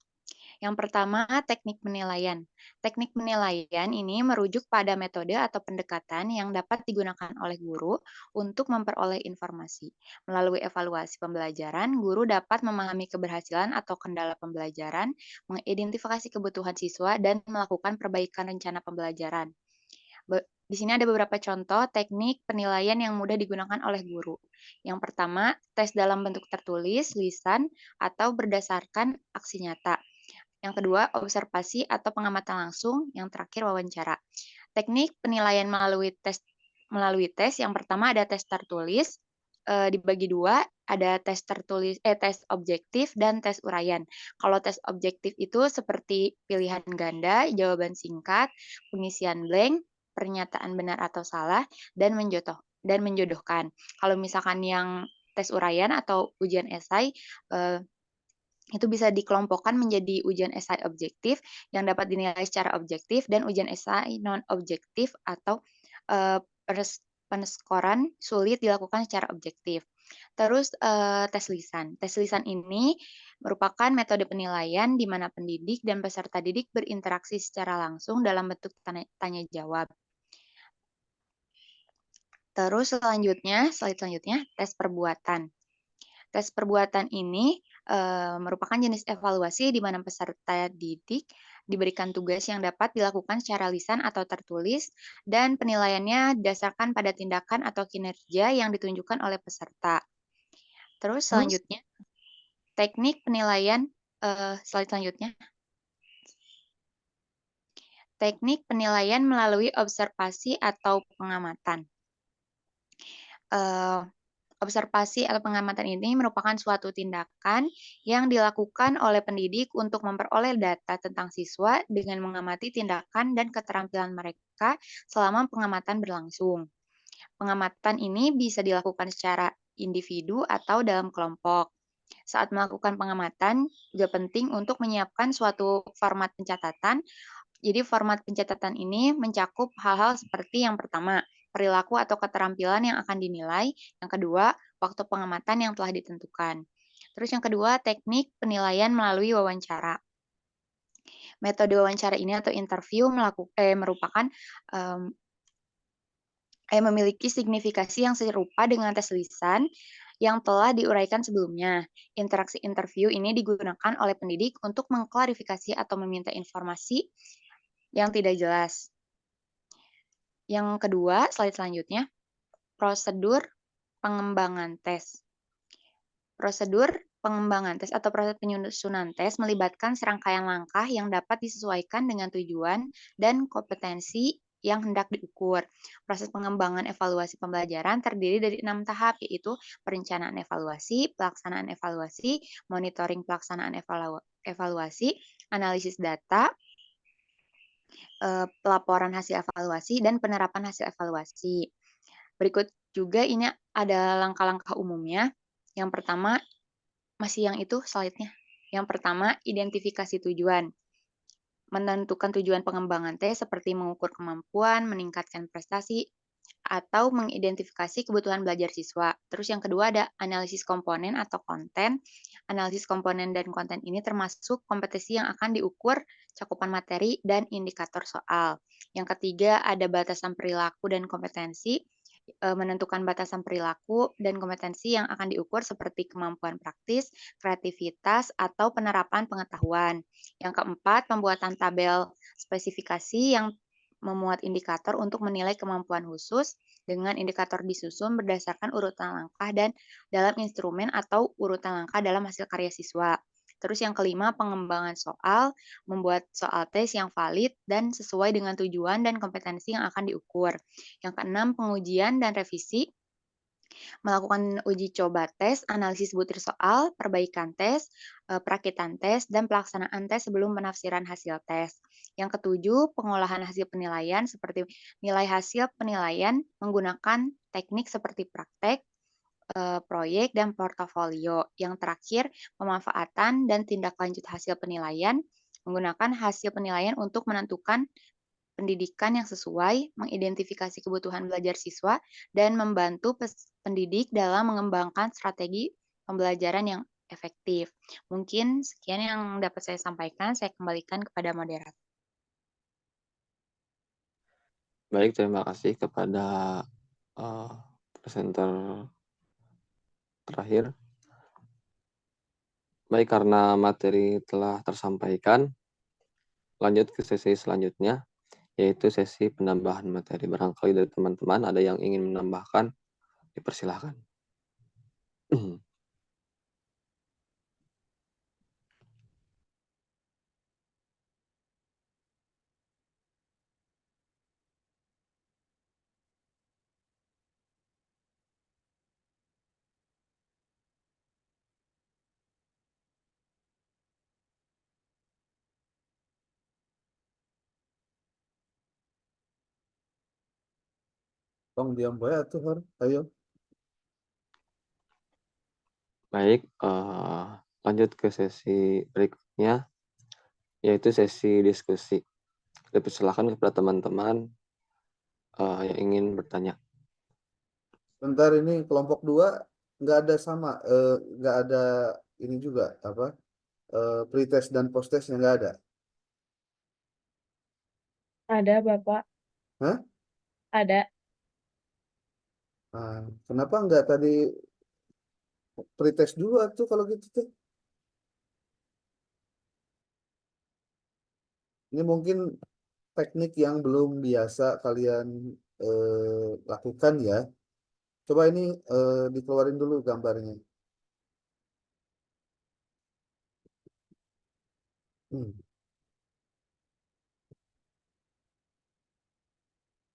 Yang pertama, teknik penilaian. Teknik penilaian ini merujuk pada metode atau pendekatan yang dapat digunakan oleh guru untuk memperoleh informasi. Melalui evaluasi pembelajaran, guru dapat memahami keberhasilan atau kendala pembelajaran, mengidentifikasi kebutuhan siswa, dan melakukan perbaikan rencana pembelajaran. Di sini ada beberapa contoh teknik penilaian yang mudah digunakan oleh guru. Yang pertama, tes dalam bentuk tertulis, lisan, atau berdasarkan aksi nyata. Yang kedua, observasi atau pengamatan langsung. Yang terakhir, wawancara. Teknik penilaian melalui tes yang pertama ada tes tertulis, dibagi dua, ada tes tertulis, tes objektif dan tes uraian. Kalau tes objektif itu seperti pilihan ganda, jawaban singkat, pengisian blank, pernyataan benar atau salah, dan menjodohkan. Kalau misalkan yang tes uraian atau ujian esai, itu bisa dikelompokkan menjadi ujian esai objektif yang dapat dinilai secara objektif dan ujian esai non-objektif atau penskoran sulit dilakukan secara objektif. Terus tes lisan. Tes lisan ini merupakan metode penilaian di mana pendidik dan peserta didik berinteraksi secara langsung dalam bentuk tanya jawab. Terus slide selanjutnya, tes perbuatan. Tes perbuatan ini merupakan jenis evaluasi di mana peserta didik diberikan tugas yang dapat dilakukan secara lisan atau tertulis, dan penilaiannya didasarkan pada tindakan atau kinerja yang ditunjukkan oleh peserta. Terus selanjutnya, teknik penilaian, slide selanjutnya. Teknik penilaian melalui observasi atau pengamatan. Observasi atau pengamatan ini merupakan suatu tindakan yang dilakukan oleh pendidik untuk memperoleh data tentang siswa dengan mengamati tindakan dan keterampilan mereka selama pengamatan berlangsung. Pengamatan ini bisa dilakukan secara individu atau dalam kelompok. Saat melakukan pengamatan, juga penting untuk menyiapkan suatu format pencatatan. Jadi format pencatatan ini mencakup hal-hal seperti yang pertama, perilaku atau keterampilan yang akan dinilai. Yang kedua, waktu pengamatan yang telah ditentukan. Terus yang kedua, teknik penilaian melalui wawancara. Metode wawancara ini atau interview merupakan memiliki signifikasi yang serupa dengan tes lisan yang telah diuraikan sebelumnya. Interaksi interview ini digunakan oleh pendidik untuk mengklarifikasi atau meminta informasi yang tidak jelas. Yang kedua, slide selanjutnya, prosedur pengembangan tes. Prosedur pengembangan tes atau proses penyusunan tes melibatkan serangkaian langkah yang dapat disesuaikan dengan tujuan dan kompetensi yang hendak diukur. Proses pengembangan evaluasi pembelajaran terdiri dari 6 tahap, yaitu perencanaan evaluasi, pelaksanaan evaluasi, monitoring pelaksanaan evaluasi, analisis data, pelaporan hasil evaluasi, dan penerapan hasil evaluasi. Berikut juga ini ada langkah-langkah umumnya. Yang pertama, masih yang itu slide-nya. Yang pertama, identifikasi tujuan. Menentukan tujuan pengembangan tes seperti mengukur kemampuan, meningkatkan prestasi, atau mengidentifikasi kebutuhan belajar siswa. Terus yang kedua ada analisis komponen atau konten. Analisis komponen dan konten ini termasuk kompetensi yang akan diukur, cakupan materi, dan indikator soal. Yang ketiga ada batasan perilaku dan kompetensi. Menentukan batasan perilaku dan kompetensi yang akan diukur seperti kemampuan praktis, kreativitas, atau penerapan pengetahuan. Yang keempat, pembuatan tabel spesifikasi yang memuat indikator untuk menilai kemampuan khusus dengan indikator disusun berdasarkan urutan langkah dan dalam instrumen atau urutan langkah dalam hasil karya siswa. Terus yang kelima, pengembangan soal, membuat soal tes yang valid dan sesuai dengan tujuan dan kompetensi yang akan diukur. Yang keenam, pengujian dan revisi, melakukan uji coba tes, analisis butir soal, perbaikan tes, perakitan tes, dan pelaksanaan tes sebelum penafsiran hasil tes. Yang ketujuh, pengolahan hasil penilaian seperti nilai hasil penilaian menggunakan teknik seperti praktek, proyek, dan portofolio. Yang terakhir, pemanfaatan dan tindak lanjut hasil penilaian menggunakan hasil penilaian untuk menentukan pendidikan yang sesuai, mengidentifikasi kebutuhan belajar siswa, dan membantu pendidik dalam mengembangkan strategi pembelajaran yang efektif. Mungkin sekian yang dapat saya sampaikan, saya kembalikan kepada moderator. Baik, terima kasih kepada presenter terakhir. Baik, karena materi telah tersampaikan, lanjut ke sesi selanjutnya, yaitu sesi penambahan materi. Barangkali dari teman-teman ada yang ingin menambahkan, dipersilahkan. Tong diam bae atuh, Har. Ayo. Baik, lanjut ke sesi berikutnya, yaitu sesi diskusi. Dipersilakan kepada teman-teman yang ingin bertanya. Bentar, ini kelompok 2 nggak ada sama, nggak ada ini juga apa? Pretest dan posttestnya nggak ada. Ada, Bapak. Hah? Ada. Nah, kenapa nggak tadi pretest dulu tuh kalau gitu tuh? Ini mungkin teknik yang belum biasa kalian lakukan ya. Coba ini dikeluarin dulu gambarnya.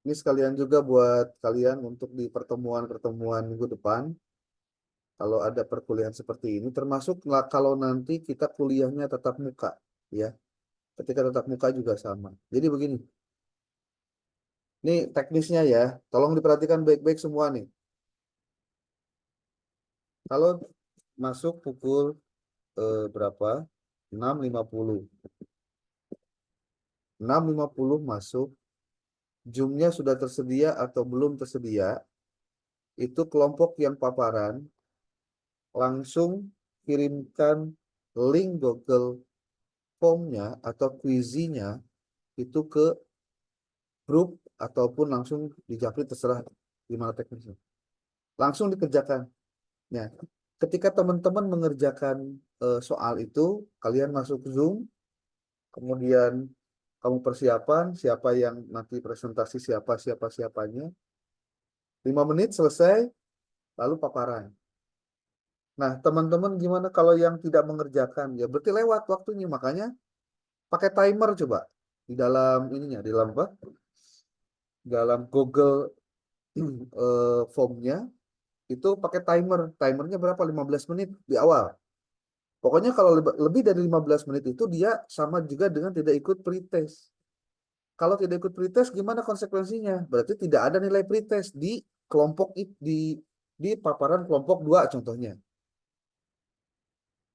Ini sekalian juga buat kalian untuk di pertemuan-pertemuan minggu depan. Kalau ada perkuliahan seperti ini, termasuk kalau nanti kita kuliahnya tatap muka, ya. Ketika tatap muka juga sama. Jadi begini. Ini teknisnya ya. Tolong diperhatikan baik-baik semua nih. Kalau masuk pukul berapa? 6.50. 6.50 masuk. Zoom-nya sudah tersedia atau belum tersedia? Itu kelompok yang paparan langsung kirimkan link Google Form-nya atau quiz-nya itu ke grup ataupun langsung di Japri, terserah gimana teknisnya. Langsung dikerjakan. Nah, ketika teman-teman mengerjakan soal itu, kalian masuk Zoom, kemudian kamu persiapan siapa yang nanti presentasi, siapanya. 5 menit selesai, lalu paparan. Nah, teman-teman gimana kalau yang tidak mengerjakan? Ya berarti lewat waktunya, makanya pakai timer coba di dalam ininya, di dalam apa? Dalam Google Form-nya itu pakai timer. Timernya berapa? 15 menit di awal. Pokoknya kalau lebih dari 15 menit itu dia sama juga dengan tidak ikut pretest. Kalau tidak ikut pretest gimana konsekuensinya? Berarti tidak ada nilai pretest di kelompok di paparan kelompok 2 contohnya.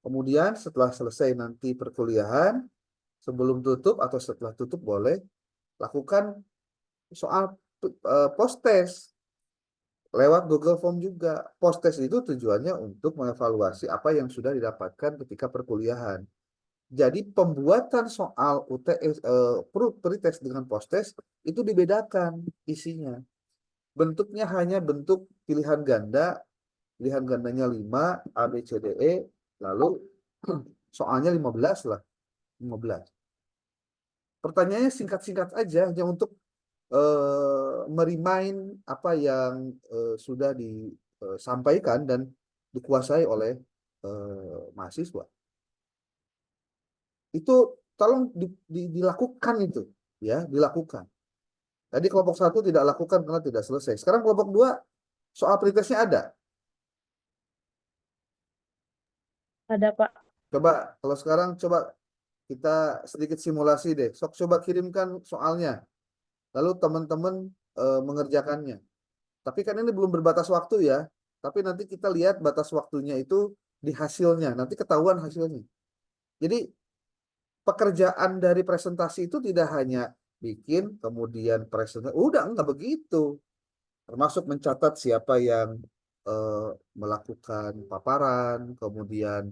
Kemudian setelah selesai nanti perkuliahan, sebelum tutup atau setelah tutup boleh lakukan soal post-test lewat Google Form juga. Post-test itu tujuannya untuk mengevaluasi apa yang sudah didapatkan ketika perkuliahan. Jadi pembuatan soal UTS pretest dengan post-test itu dibedakan isinya. Bentuknya hanya bentuk pilihan ganda, pilihan gandanya 5, A, B, C, D, E, lalu soalnya 15 lah. 15. Pertanyaannya singkat-singkat aja, hanya untuk merimain apa yang sudah disampaikan dan dikuasai oleh mahasiswa. Itu tolong dilakukan itu, ya, dilakukan. Tadi kelompok 1 tidak lakukan karena tidak selesai. Sekarang kelompok 2 soal pretestnya ada. Ada, Pak. Coba kalau sekarang coba kita sedikit simulasi deh. Sok coba kirimkan soalnya. Lalu teman-teman mengerjakannya. Tapi kan ini belum berbatas waktu ya. Tapi nanti kita lihat batas waktunya itu di hasilnya. Nanti ketahuan hasilnya. Jadi pekerjaan dari presentasi itu tidak hanya bikin, kemudian presenter, udah enggak begitu. Termasuk mencatat siapa yang melakukan paparan, kemudian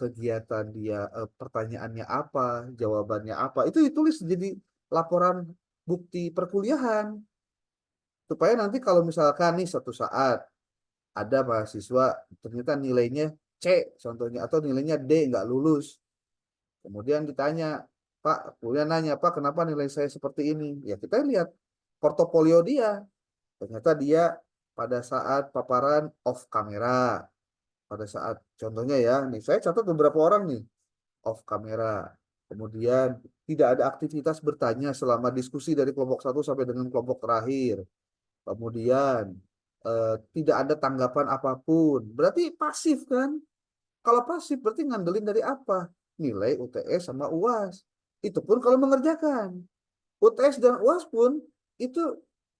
kegiatan dia, pertanyaannya apa, jawabannya apa, itu ditulis jadi laporan bukti perkuliahan. Supaya nanti kalau misalkan nih suatu saat ada mahasiswa ternyata nilainya C contohnya, atau nilainya D nggak lulus. Kemudian ditanya, Pak, kuliah nanya, Pak, kenapa nilai saya seperti ini? Ya kita lihat portofolio dia. Ternyata dia pada saat paparan off kamera. Pada saat contohnya ya, nih saya catat beberapa orang nih off kamera. Kemudian tidak ada aktivitas bertanya selama diskusi dari kelompok 1 sampai dengan kelompok terakhir. Kemudian tidak ada tanggapan apapun. Berarti pasif kan? Kalau pasif berarti ngandelin dari apa? Nilai UTS sama UAS. Itu pun kalau mengerjakan. UTS dan UAS pun itu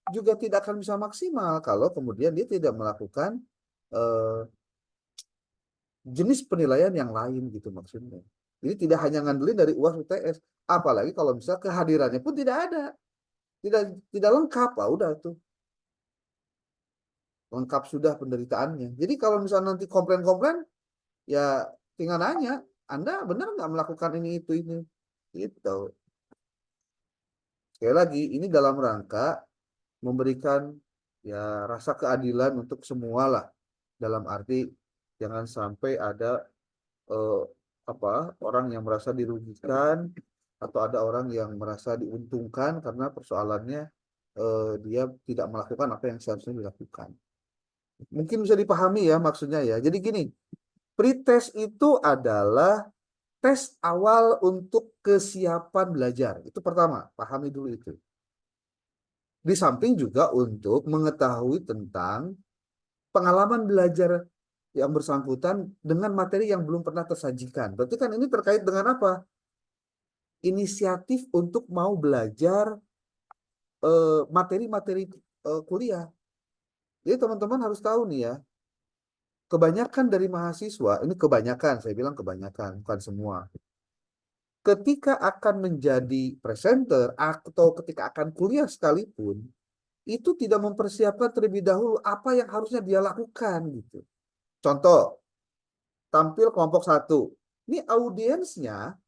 juga tidak akan bisa maksimal kalau kemudian dia tidak melakukan jenis penilaian yang lain gitu maksudnya. Jadi tidak hanya ngandelin dari UAS UTS, apalagi kalau misalnya kehadirannya pun tidak ada. Tidak lengkap, udah tuh. Lengkap sudah penderitaannya. Jadi kalau misalnya nanti komplain-komplain, ya tinggal nanya, Anda benar nggak melakukan ini, itu, ini. Gitu. Sekali lagi, ini dalam rangka memberikan ya rasa keadilan untuk semua lah. Dalam arti jangan sampai ada orang yang merasa dirugikan atau ada orang yang merasa diuntungkan karena persoalannya dia tidak melakukan apa yang seharusnya dilakukan. Mungkin bisa dipahami ya maksudnya ya. Jadi gini, pretest itu adalah tes awal untuk kesiapan belajar. Itu pertama, pahami dulu itu. Di samping juga untuk mengetahui tentang pengalaman belajar yang bersangkutan dengan materi yang belum pernah tersajikan. Berarti kan ini terkait dengan apa? Inisiatif untuk mau belajar materi-materi kuliah. Jadi teman-teman harus tahu nih ya, kebanyakan dari mahasiswa, ini kebanyakan, saya bilang kebanyakan, bukan semua. Ketika akan menjadi presenter atau ketika akan kuliah sekalipun, itu tidak mempersiapkan terlebih dahulu apa yang harusnya dia lakukan gitu. Contoh, tampil kelompok 1. Ini audiensnya,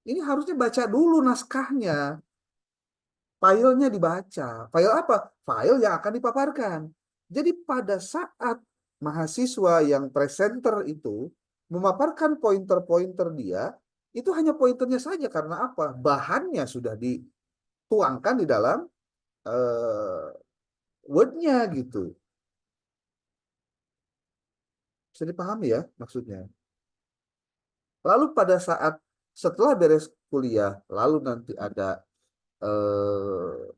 ini harusnya baca dulu naskahnya. Filenya dibaca. File apa? File yang akan dipaparkan. Jadi pada saat mahasiswa yang presenter itu memaparkan pointer-pointer dia, itu hanya pointernya saja karena apa? Bahannya sudah dituangkan di dalam word-nya gitu. Bisa dipahami ya maksudnya. Lalu pada saat setelah beres kuliah, lalu nanti ada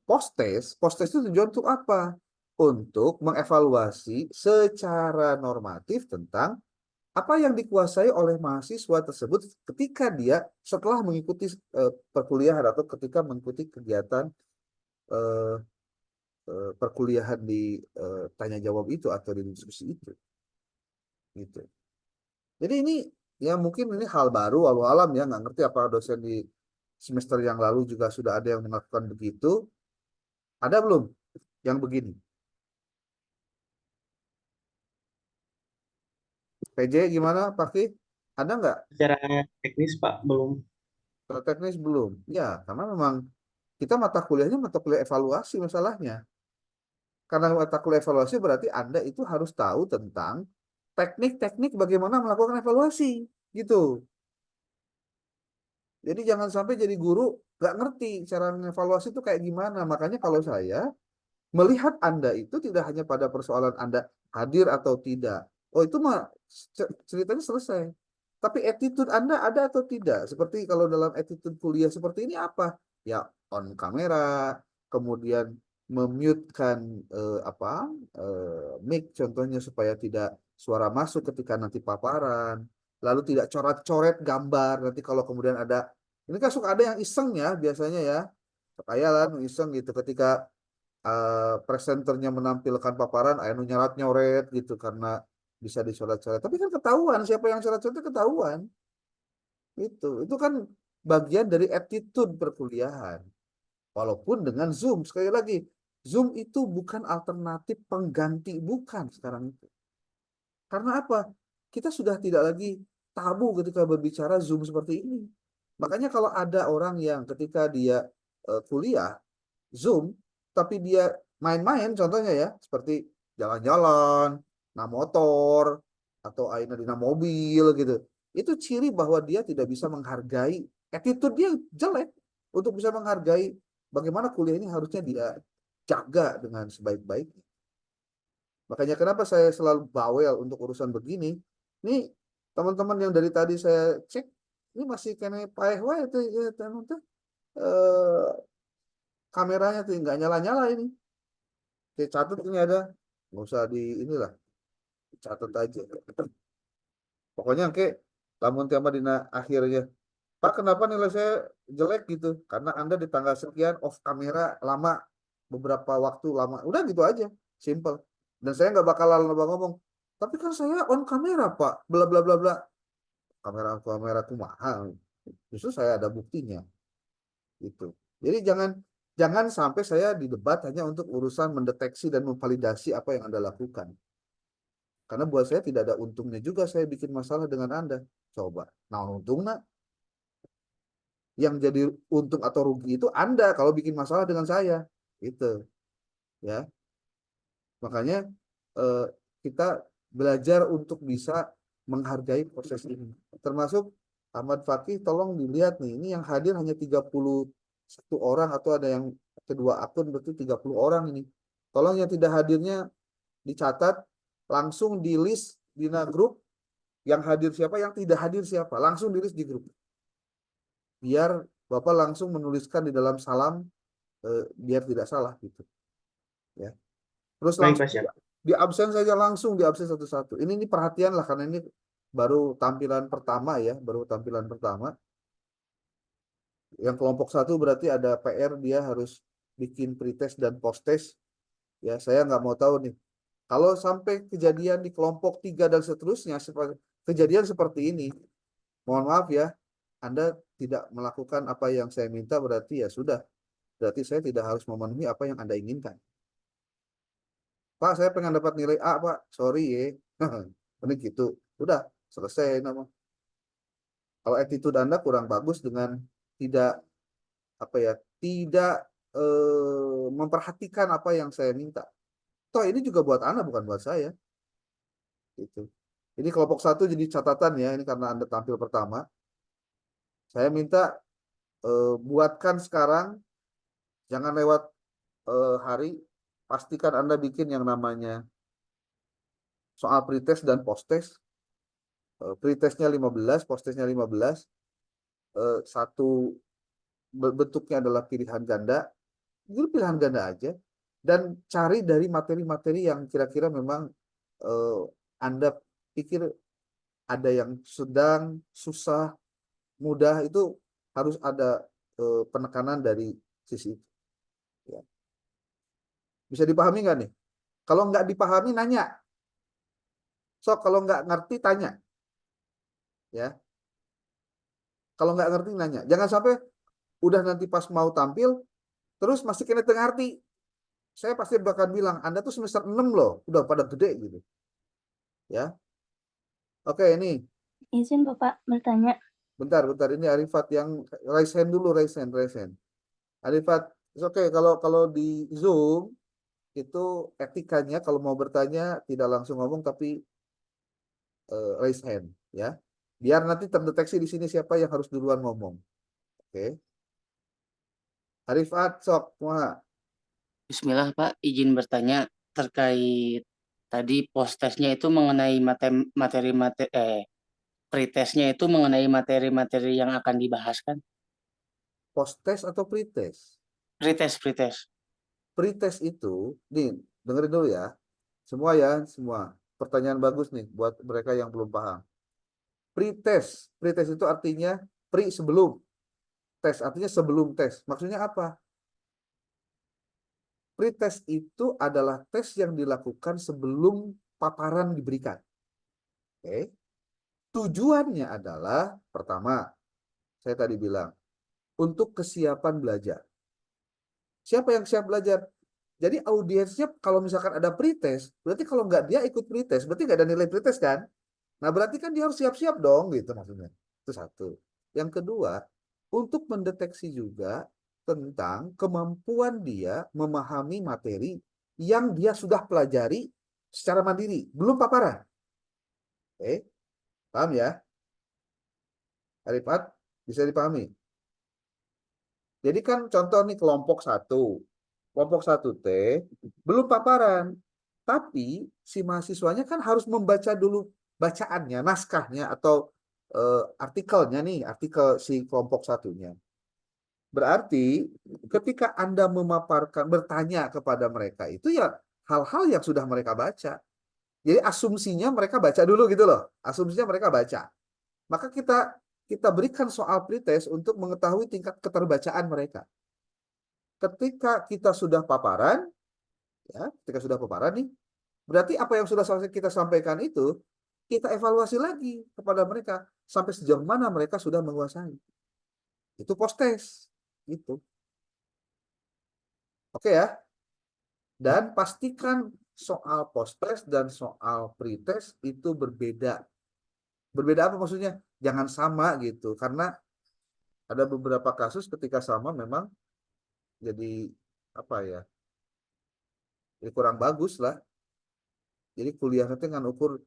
post-test itu tujuan untuk apa? Untuk mengevaluasi secara normatif tentang apa yang dikuasai oleh mahasiswa tersebut ketika dia setelah mengikuti perkuliahan atau ketika mengikuti kegiatan perkuliahan di tanya jawab itu atau di diskusi itu. Gitu. Jadi ini ya mungkin ini hal baru, walau alam ya, nggak ngerti apa dosen di semester yang lalu juga sudah ada yang melakukan begitu. Ada belum yang begini? PJ gimana Pak Ki? Ada nggak? Secara teknis Pak belum. Secara teknis belum. Ya, karena memang kita mata kuliahnya mata kuliah evaluasi masalahnya. Karena mata kuliah evaluasi berarti Anda itu harus tahu tentang teknik-teknik bagaimana melakukan evaluasi. Gitu. Jadi jangan sampai jadi guru nggak ngerti cara mengevaluasi itu kayak gimana. Makanya kalau saya melihat Anda itu tidak hanya pada persoalan Anda hadir atau tidak. Oh itu mah ceritanya selesai. Tapi attitude Anda ada atau tidak? Seperti kalau dalam attitude kuliah seperti ini apa? Ya on kamera, kemudian memute-kan mic contohnya supaya tidak suara masuk ketika nanti paparan. Lalu tidak coret-coret gambar. Nanti kalau kemudian ada, ini kan suka ada yang iseng ya biasanya ya. Khayalan iseng gitu ketika presenternya menampilkan paparan, anu nyoret-nyoret gitu karena bisa dicoret-coret. Tapi kan ketahuan siapa yang coret-coret ketahuan. Itu kan bagian dari attitude perkuliahan. Walaupun dengan Zoom, sekali lagi, Zoom itu bukan alternatif pengganti, bukan sekarang itu. Karena apa? Kita sudah tidak lagi tabu ketika berbicara Zoom seperti ini. Makanya kalau ada orang yang ketika dia kuliah Zoom, tapi dia main-main, contohnya ya, seperti jalan-jalan, naik motor, atau naik mobil gitu. Itu ciri bahwa dia tidak bisa menghargai, attitude dia jelek untuk bisa menghargai bagaimana kuliah ini harusnya dia jaga dengan sebaik-baiknya. Makanya kenapa saya selalu bawel untuk urusan begini. Ini teman-teman yang dari tadi saya cek, ini masih kena paeh wae itu ya, kameranya tuh nggak nyala-nyala ini. Oke, catat ini ada, nggak usah di inilah, catat aja. Pokoknya oke, lamun tema dina akhirnya. Pak, kenapa nilai saya jelek gitu? Karena Anda di tanggal sekian off kamera lama, beberapa waktu lama. Udah gitu aja, simple. Dan saya nggak bakalan ngomong, tapi kan saya on kamera Pak, bla bla bla bla. Kamera tuh mahal. Justru saya ada buktinya. Gitu. Jadi jangan sampai saya didebat hanya untuk urusan mendeteksi dan memvalidasi apa yang Anda lakukan. Karena buat saya tidak ada untungnya juga saya bikin masalah dengan Anda. Coba, nah untungnya yang jadi untung atau rugi itu Anda kalau bikin masalah dengan saya. Itu. Ya. Makanya kita belajar untuk bisa menghargai proses ini. Termasuk Ahmad Fakih, tolong dilihat nih, ini yang hadir hanya 31 orang atau ada yang kedua akun, berarti 30 orang ini. Tolong yang tidak hadirnya dicatat, langsung di list di grup, yang hadir siapa, yang tidak hadir siapa, langsung di list di grup. Biar Bapak langsung menuliskan di dalam salam, biar tidak salah gitu. Ya. Terus Baik, langsung Pak Syah. di absen saja, langsung di absen satu-satu. Ini perhatian lah karena ini baru tampilan pertama ya, baru tampilan pertama. Yang kelompok 1 berarti ada PR, dia harus bikin pretest dan posttest. Ya, saya nggak mau tahu nih. Kalau sampai kejadian di kelompok 3 dan seterusnya, kejadian seperti ini, mohon maaf ya, Anda tidak melakukan apa yang saya minta, berarti ya sudah. Berarti saya tidak harus memenuhi apa yang Anda inginkan. Pak, saya pengen dapat nilai A, Pak. Sorry ya. Ini gitu. Udah, selesai nama. Kalau attitude Anda kurang bagus dengan tidak tidak memperhatikan apa yang saya minta. Toh ini juga buat Anda, bukan buat saya. Gitu. Ini kelompok 1 jadi catatan ya, ini karena Anda tampil pertama. Saya minta buatkan sekarang, jangan lewat hari, pastikan Anda bikin yang namanya soal pretest dan posttest. Pretestnya 15, posttestnya 15. Satu bentuknya adalah pilihan ganda. Itu pilihan ganda aja. Dan cari dari materi-materi yang kira-kira memang Anda pikir ada yang sedang, susah, mudah, itu harus ada penekanan dari sisi itu. Ya. Bisa dipahami nggak nih? Kalau nggak dipahami, nanya. So, kalau nggak ngerti, tanya. Ya. Kalau nggak ngerti, nanya. Jangan sampai udah nanti pas mau tampil, terus masih kena ngerti. Saya pasti bakal bilang, Anda tuh semester 6 loh, udah pada gede gitu. Ya. Oke, ini. Izin Bapak bertanya. Bentar, ini Arifat yang raise hand dulu, raise hand. Arifat, oke, kalau di Zoom itu etikanya kalau mau bertanya tidak langsung ngomong tapi raise hand ya. Biar nanti terdeteksi di sini siapa yang harus duluan ngomong. Oke. Arifat, sok, Muha. Bismillah Pak, izin bertanya terkait tadi post-testnya itu mengenai pretestnya itu mengenai materi-materi yang akan dibahas kan? Post-test atau pretest? Pretest. Pretest itu, nih, dengerin dulu ya. Semua ya, semua. Pertanyaan bagus nih buat mereka yang belum paham. Pretest itu artinya sebelum. Tes artinya sebelum tes. Maksudnya apa? Pretest itu adalah tes yang dilakukan sebelum paparan diberikan. Oke. Tujuannya adalah, pertama, saya tadi bilang, untuk kesiapan belajar. Siapa yang siap belajar? Jadi audiensnya kalau misalkan ada pretest, berarti kalau nggak dia ikut pretest, berarti nggak ada nilai pretest kan? Nah berarti kan dia harus siap-siap dong gitu maksudnya. Itu satu. Yang kedua, untuk mendeteksi juga tentang kemampuan dia memahami materi yang dia sudah pelajari secara mandiri, belum paparan. Oke, paham ya? Arifat, bisa dipahami? Jadi kan contoh nih kelompok 1. Kelompok 1T belum paparan. Tapi si mahasiswanya kan harus membaca dulu bacaannya, naskahnya atau artikelnya nih, artikel si kelompok 1-nya. Berarti ketika Anda memaparkan, bertanya kepada mereka itu ya hal-hal yang sudah mereka baca. Jadi asumsinya mereka baca dulu gitu loh. Asumsinya mereka baca. Maka kita berikan soal pretest untuk mengetahui tingkat keterbacaan mereka. Ketika kita sudah paparan, ya, ketika sudah paparan nih, berarti apa yang sudah kita sampaikan itu kita evaluasi lagi kepada mereka sampai sejauh mana mereka sudah menguasai. Itu post test, gitu. Oke ya. Dan pastikan soal post test dan soal pretest itu berbeda. Berbeda apa maksudnya? Jangan sama gitu, karena ada beberapa kasus ketika sama memang jadi apa ya? Jadi kurang bagus lah. Jadi kuliah nanti ngan ukur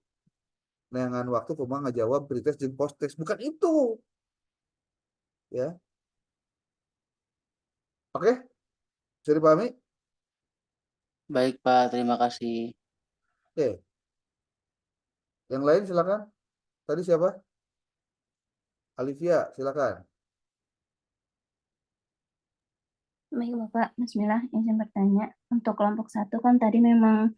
neangan waktu kumaha ngajawab pretest jeung post test, bukan itu. Ya. Oke? Bisa dipahami? Baik, Pak. Terima kasih. Oke. Yang lain silakan. Tadi siapa? Alivia, silakan. Baik Bapak, Bismillah, izin bertanya. Untuk kelompok 1 kan tadi memang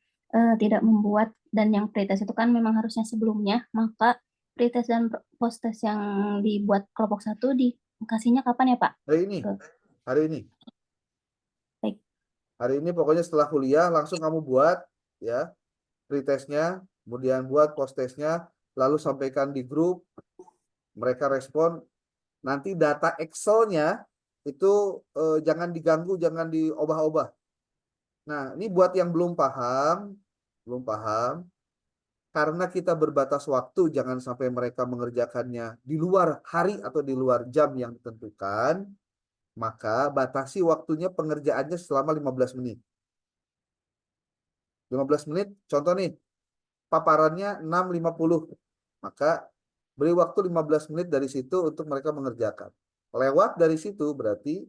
tidak membuat, dan yang pretest itu kan memang harusnya sebelumnya, maka pretest dan post test yang dibuat kelompok 1 dikasihnya kapan ya Pak? Hari ini. Hari ini. Baik. Hari ini pokoknya setelah kuliah langsung kamu buat ya pretestnya, kemudian buat post testnya, lalu sampaikan di grup, mereka respon. Nanti data Excel-nya itu jangan diganggu, jangan diubah-ubah. Nah, ini buat yang belum paham, karena kita berbatas waktu, jangan sampai mereka mengerjakannya di luar hari atau di luar jam yang ditentukan, maka batasi waktunya pengerjaannya selama 15 menit. 15 menit, contoh nih, paparannya 6.50, maka beri waktu 15 menit dari situ untuk mereka mengerjakan. Lewat dari situ berarti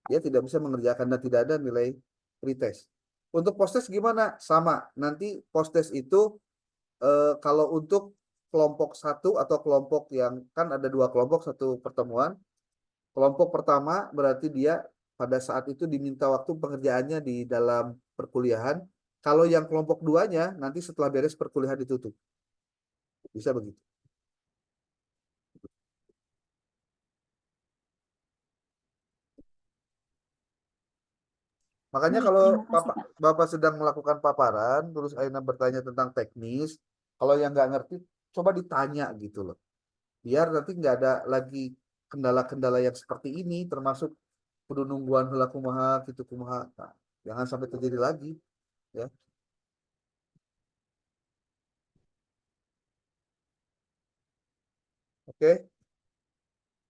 dia tidak bisa mengerjakan dan tidak ada nilai pretest. Untuk post test gimana? Sama. Nanti post test itu kalau untuk kelompok 1 atau kelompok yang kan ada 2 kelompok satu pertemuan. Kelompok pertama berarti dia pada saat itu diminta waktu pengerjaannya di dalam perkuliahan. Kalau yang kelompok 2-nya nanti setelah beres perkuliahan ditutup. Bisa begitu. Makanya Baik, kalau terima kasih, Pak. Bapak sedang melakukan paparan, terus Aina bertanya tentang teknis, kalau yang nggak ngerti, coba ditanya gitu loh. Biar nanti nggak ada lagi kendala-kendala yang seperti ini, termasuk kudu nungguan heula kumaha gitu kumaha. Nah, jangan sampai terjadi lagi, ya. Oke.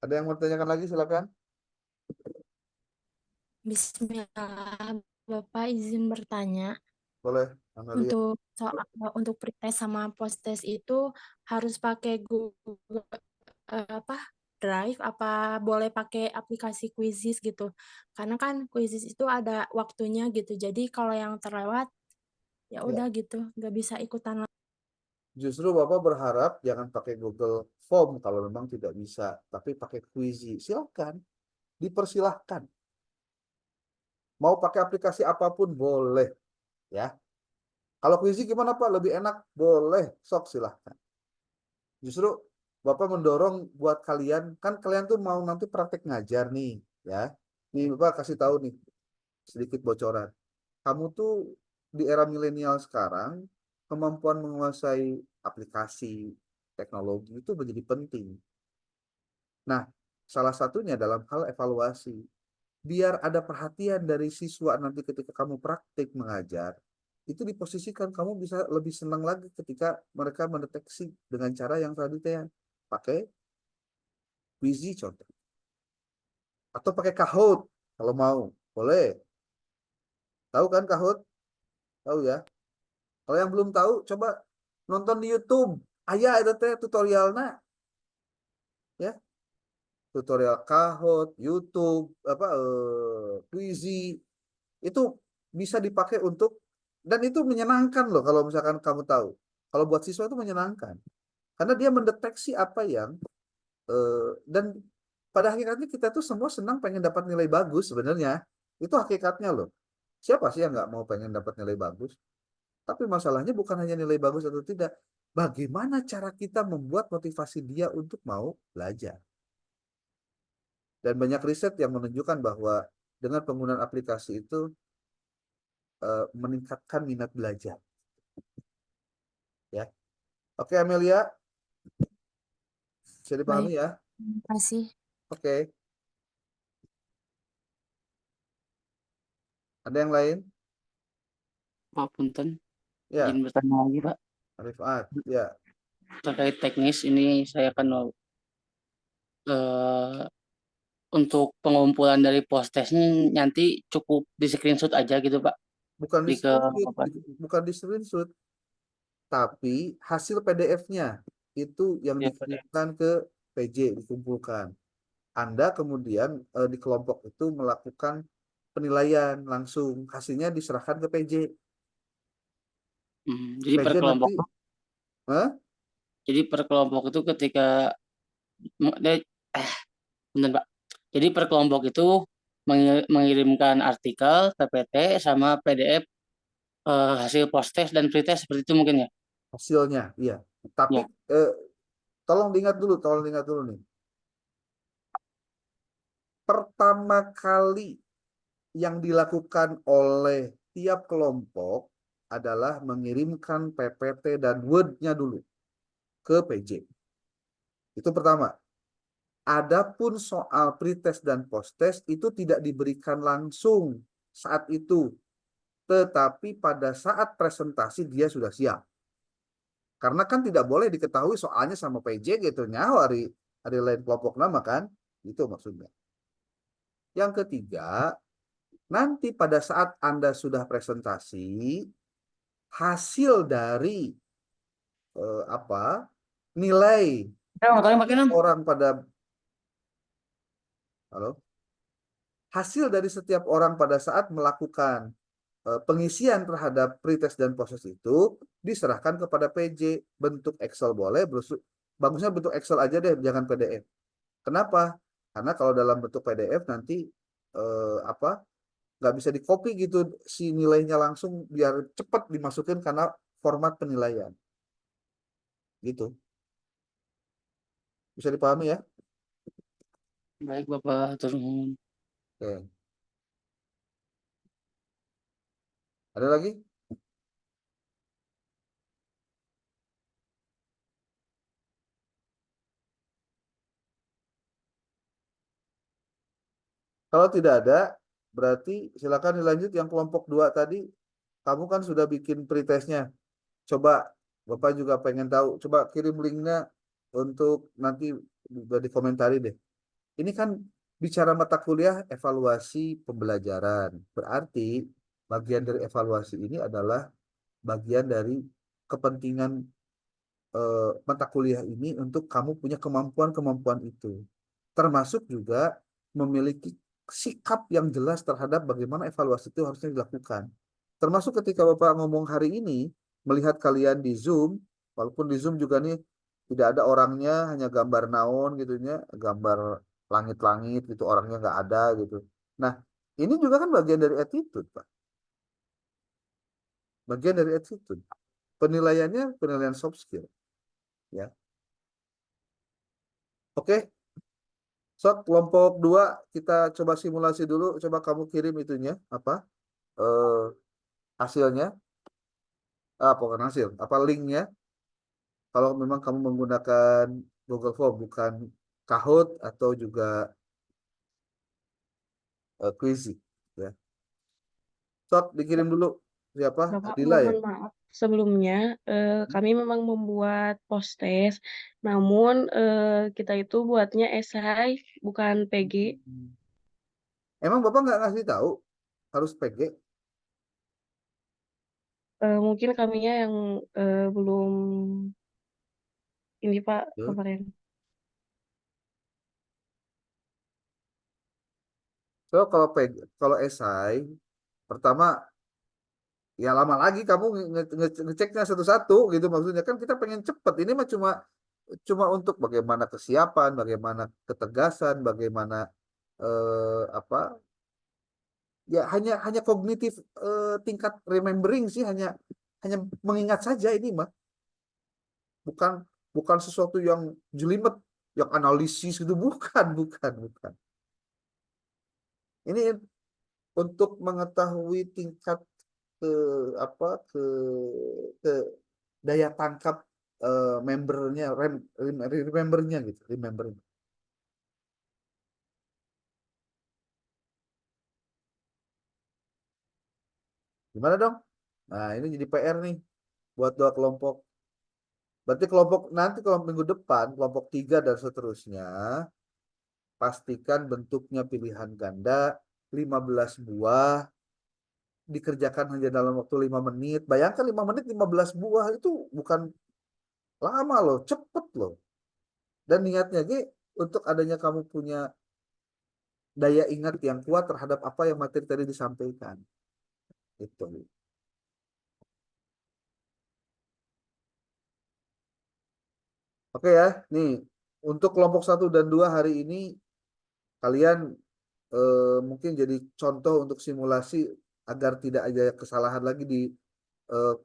Ada yang mau tanyakan lagi, silakan. Bismillah, Bapak izin bertanya. Boleh, Amalia. Untuk soal untuk pretest sama post test itu harus pakai Google Drive, apa boleh pakai aplikasi Quizzes gitu? Karena kan Quizzes itu ada waktunya gitu. Jadi kalau yang terlewat ya udah gitu, nggak bisa ikutan. Justru Bapak berharap jangan pakai Google Form kalau memang tidak bisa, tapi pakai Quizy. Silakan, dipersilahkan. Mau pakai aplikasi apapun boleh, ya. Kalau Quizy gimana Pak? Lebih enak? Boleh, sok silahkan. Justru Bapak mendorong buat kalian, kan kalian tuh mau nanti praktek ngajar nih, ya. Nih Bapak kasih tahu nih, sedikit bocoran. Kamu tuh di era milenial sekarang, kemampuan menguasai aplikasi, teknologi itu menjadi penting. Nah, salah satunya dalam hal evaluasi. biar ada perhatian dari siswa nanti ketika kamu praktik mengajar, itu diposisikan kamu bisa lebih senang lagi ketika mereka mendeteksi dengan cara yang tadi teh pakai Quizy contoh. Atau pakai Kahoot kalau mau, boleh. Tahu kan Kahoot? Tahu ya? Kalau yang belum tahu, coba nonton di YouTube. Aya itu teh tutorialnya, ya. Tutorial Kahoot, YouTube, Quizy itu bisa dipakai untuk, dan itu menyenangkan loh kalau misalkan kamu tahu. Kalau buat siswa itu menyenangkan karena dia mendeteksi apa yang dan pada hakikatnya kita tuh semua senang pengen dapat nilai bagus sebenarnya. Itu hakikatnya loh. Siapa sih yang nggak mau pengen dapat nilai bagus? Tapi masalahnya bukan hanya nilai bagus atau tidak. Bagaimana cara kita membuat motivasi dia untuk mau belajar. Dan banyak riset yang menunjukkan bahwa dengan penggunaan aplikasi itu meningkatkan minat belajar. Ya. Oke, Amelia. Bisa dipahami Baik, ya? terima kasih. Oke. Ada yang lain? Pak Punten, Ya, izin bertanya lagi Pak. Rifat. Ya. Terkait teknis ini saya akan eh, untuk pengumpulan dari postesnya nanti cukup di screenshot aja gitu Pak. Bukan di Di ke screenshot, apa? bukan di screenshot, tapi hasil PDF-nya itu yang Ya, Pak. dikirimkan ke PJ, dikumpulkan. Anda kemudian di kelompok itu melakukan penilaian langsung, hasilnya diserahkan ke PJ. Jadi per PJ kelompok nanti, tuh, Hah? jadi per kelompok itu ketika bentar Pak. Jadi per kelompok itu mengirimkan artikel, PPT, sama PDF hasil post-test dan pretest seperti itu mungkin ya? Hasilnya, iya. Tapi Ya. tolong diingat dulu nih. Pertama kali yang dilakukan oleh tiap kelompok adalah mengirimkan PPT dan Word-nya dulu ke PJ. Itu pertama. Adapun soal pretest dan posttest itu tidak diberikan langsung saat itu, tetapi pada saat presentasi dia sudah siap. Karena kan tidak boleh diketahui soalnya sama PJ gitu, nyawa hari lain kelompok nama kan, itu maksudnya. Yang ketiga, nanti pada saat Anda sudah presentasi, hasil dari nilai orang pada hasil dari setiap orang pada saat melakukan pengisian terhadap pretest dan proses itu diserahkan kepada PJ, bentuk Excel boleh, bagusnya bentuk Excel aja deh, jangan PDF. Kenapa? Karena kalau dalam bentuk PDF nanti nggak bisa di copy gitu si nilainya langsung, biar cepat dimasukin karena format penilaian. Gitu. Bisa dipahami ya? Baik Bapak, turun. Oke. Ada lagi? Kalau tidak ada, berarti silakan dilanjut yang kelompok 2 tadi. Kamu kan sudah bikin pretestnya. Coba, Bapak juga pengen tahu. Coba kirim linknya untuk nanti juga dikomentari deh. Ini kan bicara mata kuliah evaluasi pembelajaran. Berarti bagian dari evaluasi ini adalah bagian dari kepentingan mata kuliah ini untuk kamu punya kemampuan-kemampuan itu. Termasuk juga memiliki sikap yang jelas terhadap bagaimana evaluasi itu harusnya dilakukan. Termasuk ketika Bapak ngomong hari ini, melihat kalian di Zoom, walaupun di Zoom juga nih tidak ada orangnya, hanya gambar naon gitu ya, gambar langit-langit gitu, orangnya nggak ada gitu. Nah, ini juga kan bagian dari attitude, Pak. Bagian dari attitude. Penilaiannya penilaian soft skill. Ya. Oke, kelompok 2 kita coba simulasi dulu. Coba kamu kirim itunya hasilnya. Bukan hasil, linknya. Kalau memang kamu menggunakan Google Form, bukan Kahoot atau juga Quizy ya. Sok dikirim dulu siapa? Bapak, Adila ya. mohon maaf sebelumnya kami memang membuat post-test, namun kita itu buatnya esai bukan PG. Emang Bapak nggak ngasih tahu harus PG? Mungkin kaminya yang belum ini Pak Tuh. kemarin. So kalau PG, kalau esai pertama ya lama lagi kamu ngeceknya satu-satu gitu, maksudnya kan kita pengen cepet. Ini mah cuma cuma untuk bagaimana kesiapan, bagaimana ketegasan, bagaimana apa ya, hanya kognitif, tingkat remembering sih, hanya mengingat saja. Ini mah bukan bukan sesuatu yang jelimet, yang analisis gitu, bukan. Ini untuk mengetahui tingkat ke apa ke daya tangkap membernya, remembernya gitu, remembernya. Gimana dong? Nah, ini jadi PR nih buat dua kelompok. Berarti kelompok nanti, kalau minggu depan kelompok 3 dan seterusnya, pastikan bentuknya pilihan ganda 15 buah, dikerjakan hanya dalam waktu 5 menit. Bayangkan 5 menit 15 buah itu bukan lama loh, cepet loh. Dan niatnya untuk adanya kamu punya daya ingat yang kuat terhadap apa yang materi tadi disampaikan. Itu. Oke ya, nih untuk kelompok 1 dan 2 hari ini kalian mungkin jadi contoh untuk simulasi agar tidak ada kesalahan lagi di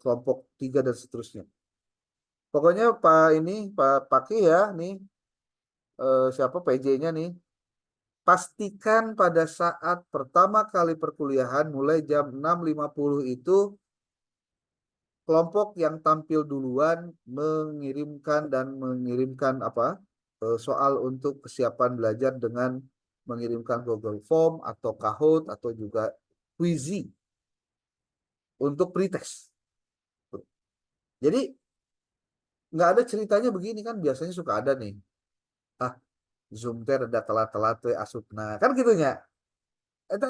kelompok 3 dan seterusnya. Pokoknya Pak Paki ya nih, siapa PJ-nya nih, pastikan pada saat pertama kali perkuliahan mulai jam 6.50 itu kelompok yang tampil duluan mengirimkan apa soal untuk kesiapan belajar dengan mengirimkan Google Form atau Kahoot atau juga Quizy untuk pretest. Jadi nggak ada ceritanya begini kan, biasanya suka ada nih, ah Zoom teh ada telat-telat asupna kan gitunya. Itu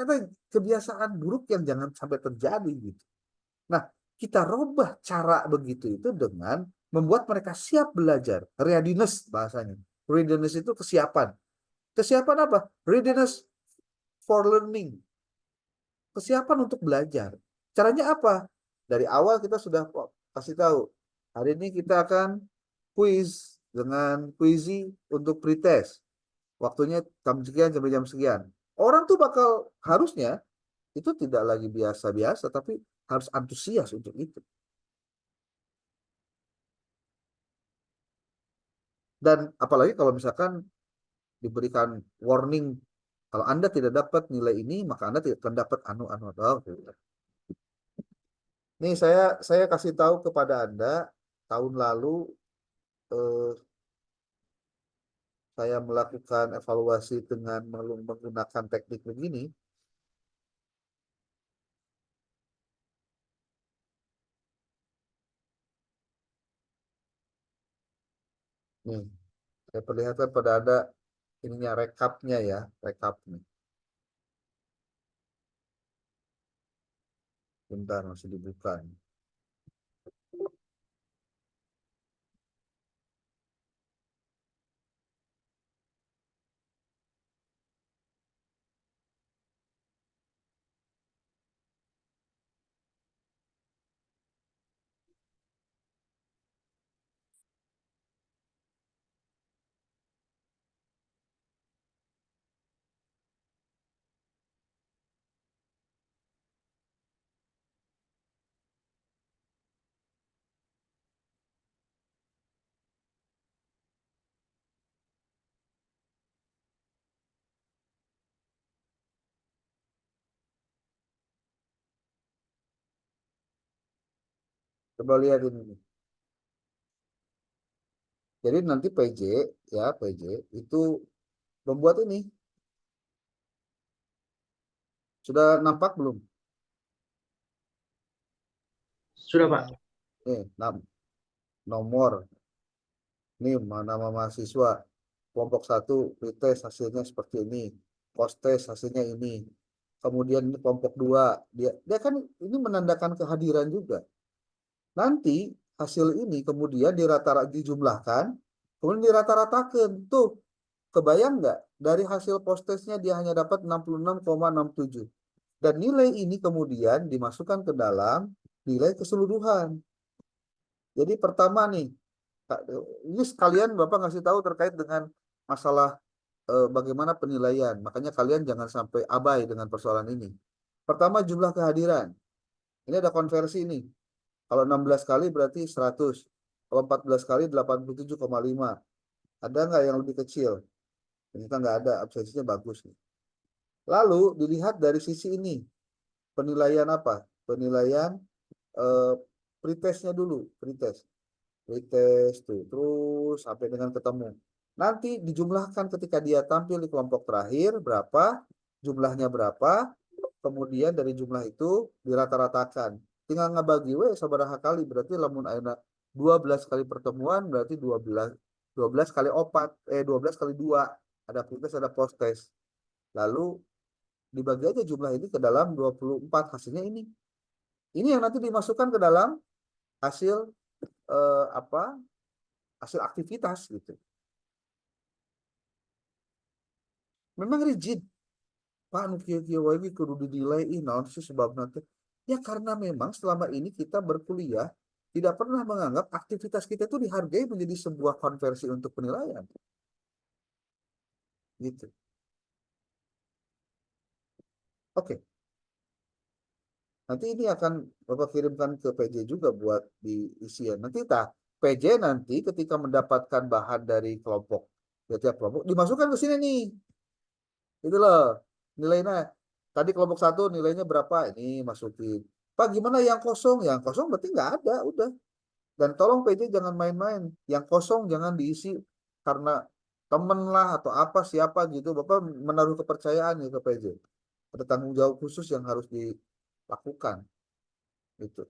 kebiasaan buruk yang jangan sampai terjadi gitu. Nah, kita robah cara begitu itu dengan membuat mereka siap belajar. Readiness bahasanya. Readiness itu kesiapan. Kesiapan apa? Readiness for learning. Kesiapan untuk belajar. Caranya apa? Dari awal kita sudah kasih tahu. Hari ini kita akan quiz dengan Quizy untuk pretest. Waktunya jam sekian sampai jam sekian. Orang tuh bakal harusnya itu tidak lagi biasa-biasa, tapi harus antusias untuk itu. Dan apalagi kalau misalkan diberikan warning, kalau Anda tidak dapat nilai ini, maka Anda tidak akan dapat anu-anu. Nih saya kasih tahu kepada Anda, tahun lalu saya melakukan evaluasi dengan menggunakan teknik begini. Nih, saya perlihatkan pada Anda ininya, rekapnya ya, rekapnya. Bentar, masih dibuka. Coba lihat ini. Jadi nanti PJ itu membuat ini. Sudah nampak belum? Sudah, Pak. Nomor. Ini nama mahasiswa. Kelompok 1 pretest hasilnya seperti ini. Post test hasilnya ini. Kemudian ini kelompok 2. Dia kan ini menandakan kehadiran juga. Nanti hasil ini kemudian dijumlahkan, kemudian dirata-ratakan. Tuh, kebayang nggak? Dari hasil post testnya dia hanya dapat 66,67. Dan nilai ini kemudian dimasukkan ke dalam nilai keseluruhan. Jadi pertama nih, ini sekalian Bapak ngasih tahu terkait dengan masalah bagaimana penilaian. Makanya kalian jangan sampai abai dengan persoalan ini. Pertama, jumlah kehadiran. Ini ada konversi nih. Kalau 16 kali berarti 100. Kalau 14 kali 87,5. Ada nggak yang lebih kecil? Ternyata nggak ada, absensinya bagus nih. Lalu dilihat dari sisi ini. Penilaian apa? Penilaian pretestnya dulu. Pretest tuh, terus sampai dengan ketemu. Nanti dijumlahkan ketika dia tampil di kelompok terakhir berapa, jumlahnya berapa, kemudian dari jumlah itu dirata-ratakan. Tinggal ngebagi sabaraha kali, berarti lamun ayeuna 12 kali pertemuan berarti 12 kali 12 kali 2. Ada pretest, ada post test. Lalu dibagi aja jumlah ini ke dalam 24, hasilnya ini. Ini yang nanti dimasukkan ke dalam hasil hasil aktivitas gitu. Memang rigid. Pak nu kieu-kieu wae kudu dinilai naon sih sebabna teh? Ya karena memang selama ini kita berkuliah tidak pernah menganggap aktivitas kita itu dihargai menjadi sebuah konversi untuk penilaian. Gitu. Oke. Nanti ini akan Bapak kirimkan ke PJ juga buat diisian. Nanti PJ nanti ketika mendapatkan bahan dari kelompok, tiap kelompok dimasukkan ke sini nih. Itu loh nilainya. Tadi kelompok 1 nilainya berapa? Ini masukin. Pak gimana yang kosong? Yang kosong berarti nggak ada, udah. Dan tolong PJ jangan main-main. Yang kosong jangan diisi karena temen lah atau apa siapa gitu. Bapak menaruh kepercayaan ya ke PJ. Ada tanggung jawab khusus yang harus dilakukan. Gitu.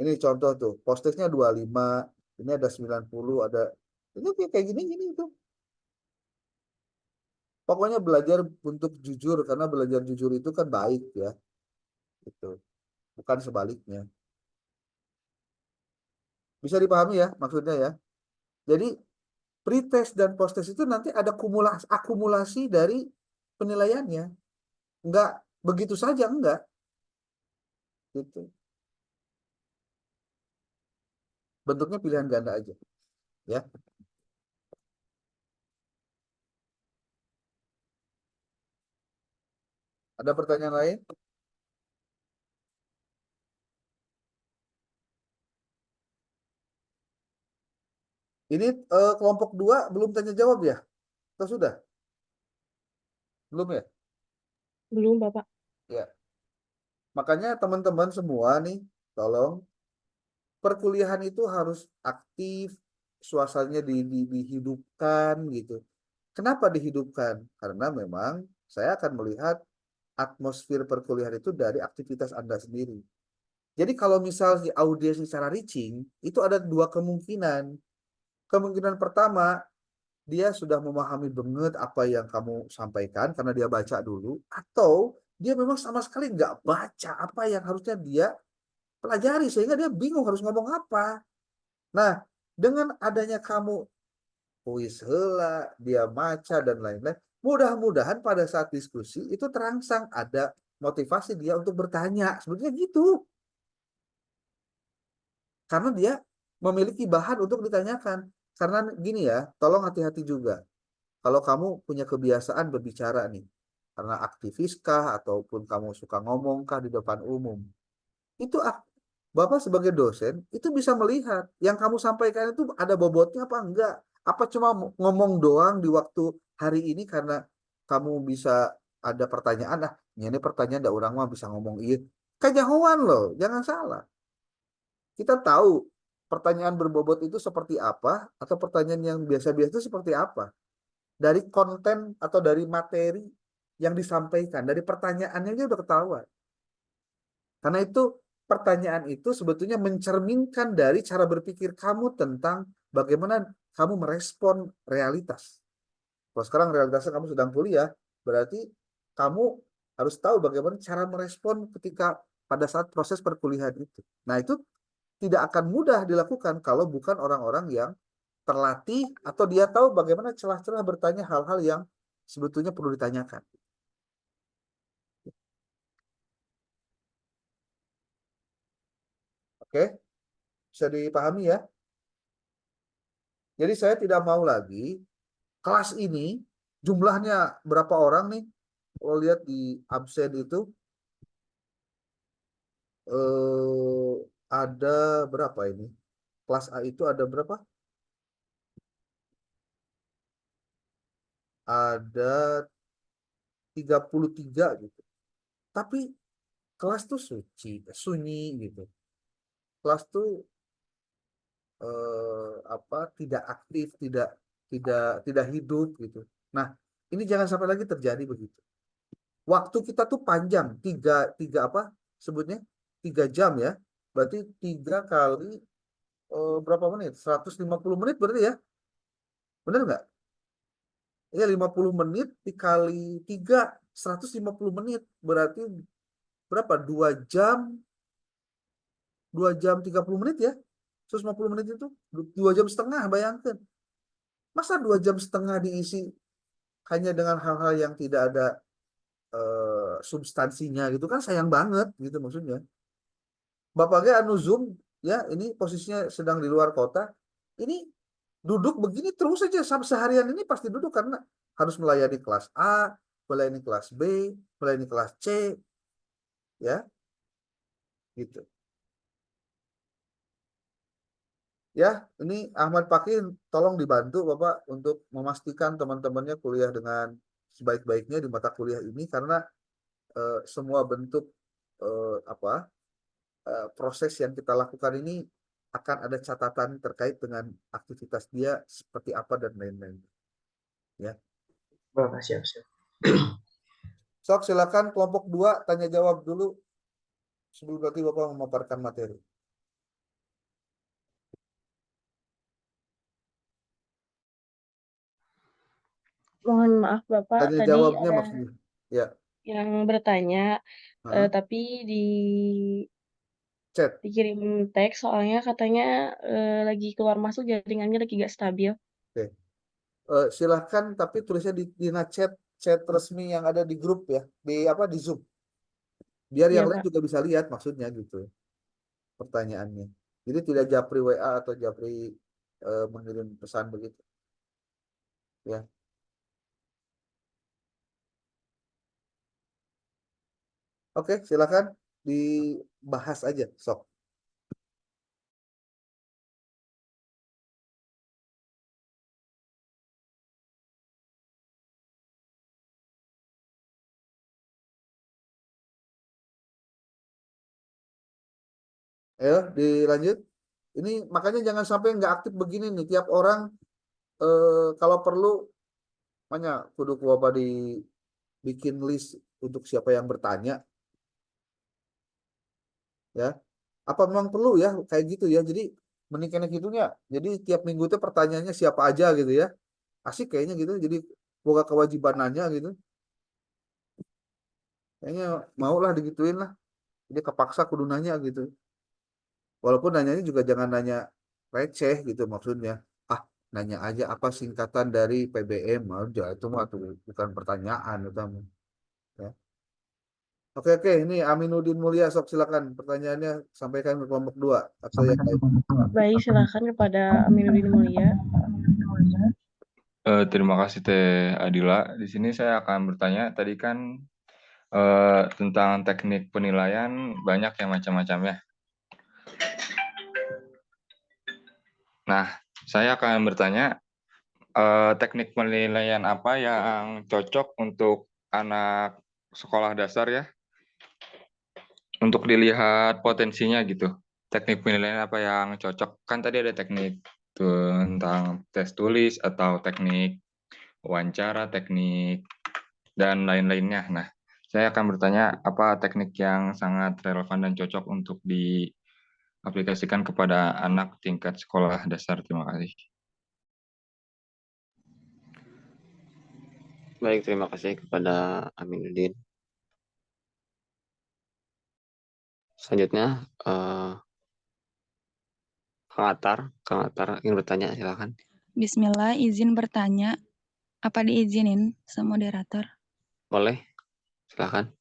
Ini contoh tuh, post-testnya 25, ini ada 90, ada ini kayak gini tuh. Pokoknya belajar untuk jujur, karena belajar jujur itu kan baik ya. Gitu. Bukan sebaliknya. Bisa dipahami ya maksudnya ya. Jadi pretest dan post-test itu nanti ada akumulasi dari penilaiannya. Enggak begitu saja, enggak. Gitu. Bentuknya pilihan ganda aja. Ya. Ada pertanyaan lain? Ini kelompok 2 belum tanya jawab ya? Atau sudah? Belum ya? Belum, Bapak. Ya. Makanya teman-teman semua nih, tolong perkuliahan itu harus aktif, suasananya dihidupkan gitu. Kenapa dihidupkan? Karena memang saya akan melihat atmosfer perkuliahan itu dari aktivitas Anda sendiri. Jadi kalau misal di audiens secara reaching, itu ada 2 kemungkinan. Kemungkinan pertama, dia sudah memahami banget apa yang kamu sampaikan karena dia baca dulu, atau dia memang sama sekali nggak baca apa yang harusnya dia pelajari sehingga dia bingung harus ngomong apa. Nah, dengan adanya kamu kuis heula, dia baca dan lain-lain, mudah-mudahan pada saat diskusi itu terangsang ada motivasi dia untuk bertanya. Sebetulnya gitu. Karena dia memiliki bahan untuk ditanyakan. Karena gini ya, tolong hati-hati juga. Kalau kamu punya kebiasaan berbicara nih, karena aktiviskah ataupun kamu suka ngomongkah di depan umum, itu Bapak sebagai dosen itu bisa melihat yang kamu sampaikan itu ada bobotnya apa enggak. Apa cuma ngomong doang di waktu hari ini karena kamu bisa ada pertanyaan, ini pertanyaan ada orang mah bisa ngomong iya. Kajahoan loh, jangan salah. Kita tahu pertanyaan berbobot itu seperti apa atau pertanyaan yang biasa-biasa itu seperti apa. Dari konten atau dari materi yang disampaikan. Dari pertanyaannya aja udah ketahuan. Karena itu pertanyaan itu sebetulnya mencerminkan dari cara berpikir kamu tentang bagaimana kamu merespon realitas. Kalau sekarang realitasnya kamu sedang kuliah, berarti kamu harus tahu bagaimana cara merespon ketika pada saat proses perkuliahan itu. Nah, itu tidak akan mudah dilakukan kalau bukan orang-orang yang terlatih atau dia tahu bagaimana celah-celah bertanya hal-hal yang sebetulnya perlu ditanyakan. Oke, bisa dipahami ya. Jadi saya tidak mau lagi kelas ini jumlahnya berapa orang nih? Kalau lihat di absen itu ada berapa ini? Kelas A itu ada berapa? Ada 33 gitu. Tapi kelas tuh sunyi gitu. Kelas tuh tidak aktif, tidak hidup gitu. Nah, ini jangan sampai lagi terjadi begitu. Waktu kita tuh panjang, tiga apa sebutnya 3 jam ya. Berarti 3 kali berapa menit? 150 menit berarti ya? Benar nggak? Ya 50 menit dikali 3, 150 menit. Berarti berapa? 2 jam 30 menit ya? 150 menit itu 2 jam setengah, bayangkan. Masa 2 jam setengah diisi hanya dengan hal-hal yang tidak ada substansinya gitu kan, sayang banget gitu maksudnya. Bapaknya anu Zoom ya, ini posisinya sedang di luar kota. Ini duduk begini terus saja sampai seharian ini pasti duduk karena harus melayani kelas A, melayani kelas B, melayani kelas C, ya, gitu. Ya, ini Ahmad Fakih tolong dibantu Bapak untuk memastikan teman-temannya kuliah dengan sebaik-baiknya di mata kuliah ini karena semua bentuk proses yang kita lakukan ini akan ada catatan terkait dengan aktivitas dia seperti apa dan lain-lain. Ya. Bapak siap. Sok silakan kelompok 2 tanya jawab dulu sebelum nanti Bapak memaparkan materi. Mohon maaf Bapak, Tanya tadi jawabnya ada maksudnya. Ya. yang bertanya, tapi chat dikirim teks soalnya katanya lagi keluar masuk jaringannya lagi gak stabil. Oke. Silahkan tapi tulisnya di chat resmi yang ada di grup ya, di Zoom. Biar Iya, yang lain Pak. juga bisa lihat maksudnya gitu pertanyaannya. Jadi tidak japri WA atau japri mengirim pesan begitu. Ya. Oke, silakan dibahas aja, sok. Ayo, dilanjut. Ini makanya jangan sampai nggak aktif begini nih. Tiap orang kalau perlu, makanya kudu Bapak dibikin list untuk siapa yang bertanya. Ya, apa memang perlu ya kayak gitu ya? Jadi menikahnya gitunya. Jadi tiap minggu itu pertanyaannya siapa aja gitu ya. Asik kayaknya gitu. Jadi buka kewajiban nanya gitu. Kayaknya mau lah digituin lah. Jadi kepaksa kudu nanya gitu. Walaupun nanyanya juga jangan nanya receh gitu maksudnya. Ah, nanya aja apa singkatan dari PBM aja itu mah tuh bukan pertanyaan itu mah. Ya. Oke, ini Aminuddin Mulia, sok silakan pertanyaannya sampaikan ke kelompok 2 atau yang lain. Baik, silakan kepada Aminuddin Mulia. Terima kasih Teh Adila. Di sini saya akan bertanya, tadi kan tentang teknik penilaian banyak yang macam-macam ya. Nah, saya akan bertanya, teknik penilaian apa yang cocok untuk anak sekolah dasar ya? Untuk dilihat potensinya gitu. Teknik penilaian apa yang cocok? Kan tadi ada teknik tentang tes tulis atau teknik wawancara, teknik dan lain-lainnya. Nah, saya akan bertanya apa teknik yang sangat relevan dan cocok untuk diaplikasikan kepada anak tingkat sekolah dasar. Terima kasih. Baik, terima kasih kepada Aminuddin. Selanjutnya, Kang Atar ingin bertanya, silakan. Bismillah, izin bertanya. Apa diizinin sama moderator? Boleh, silakan.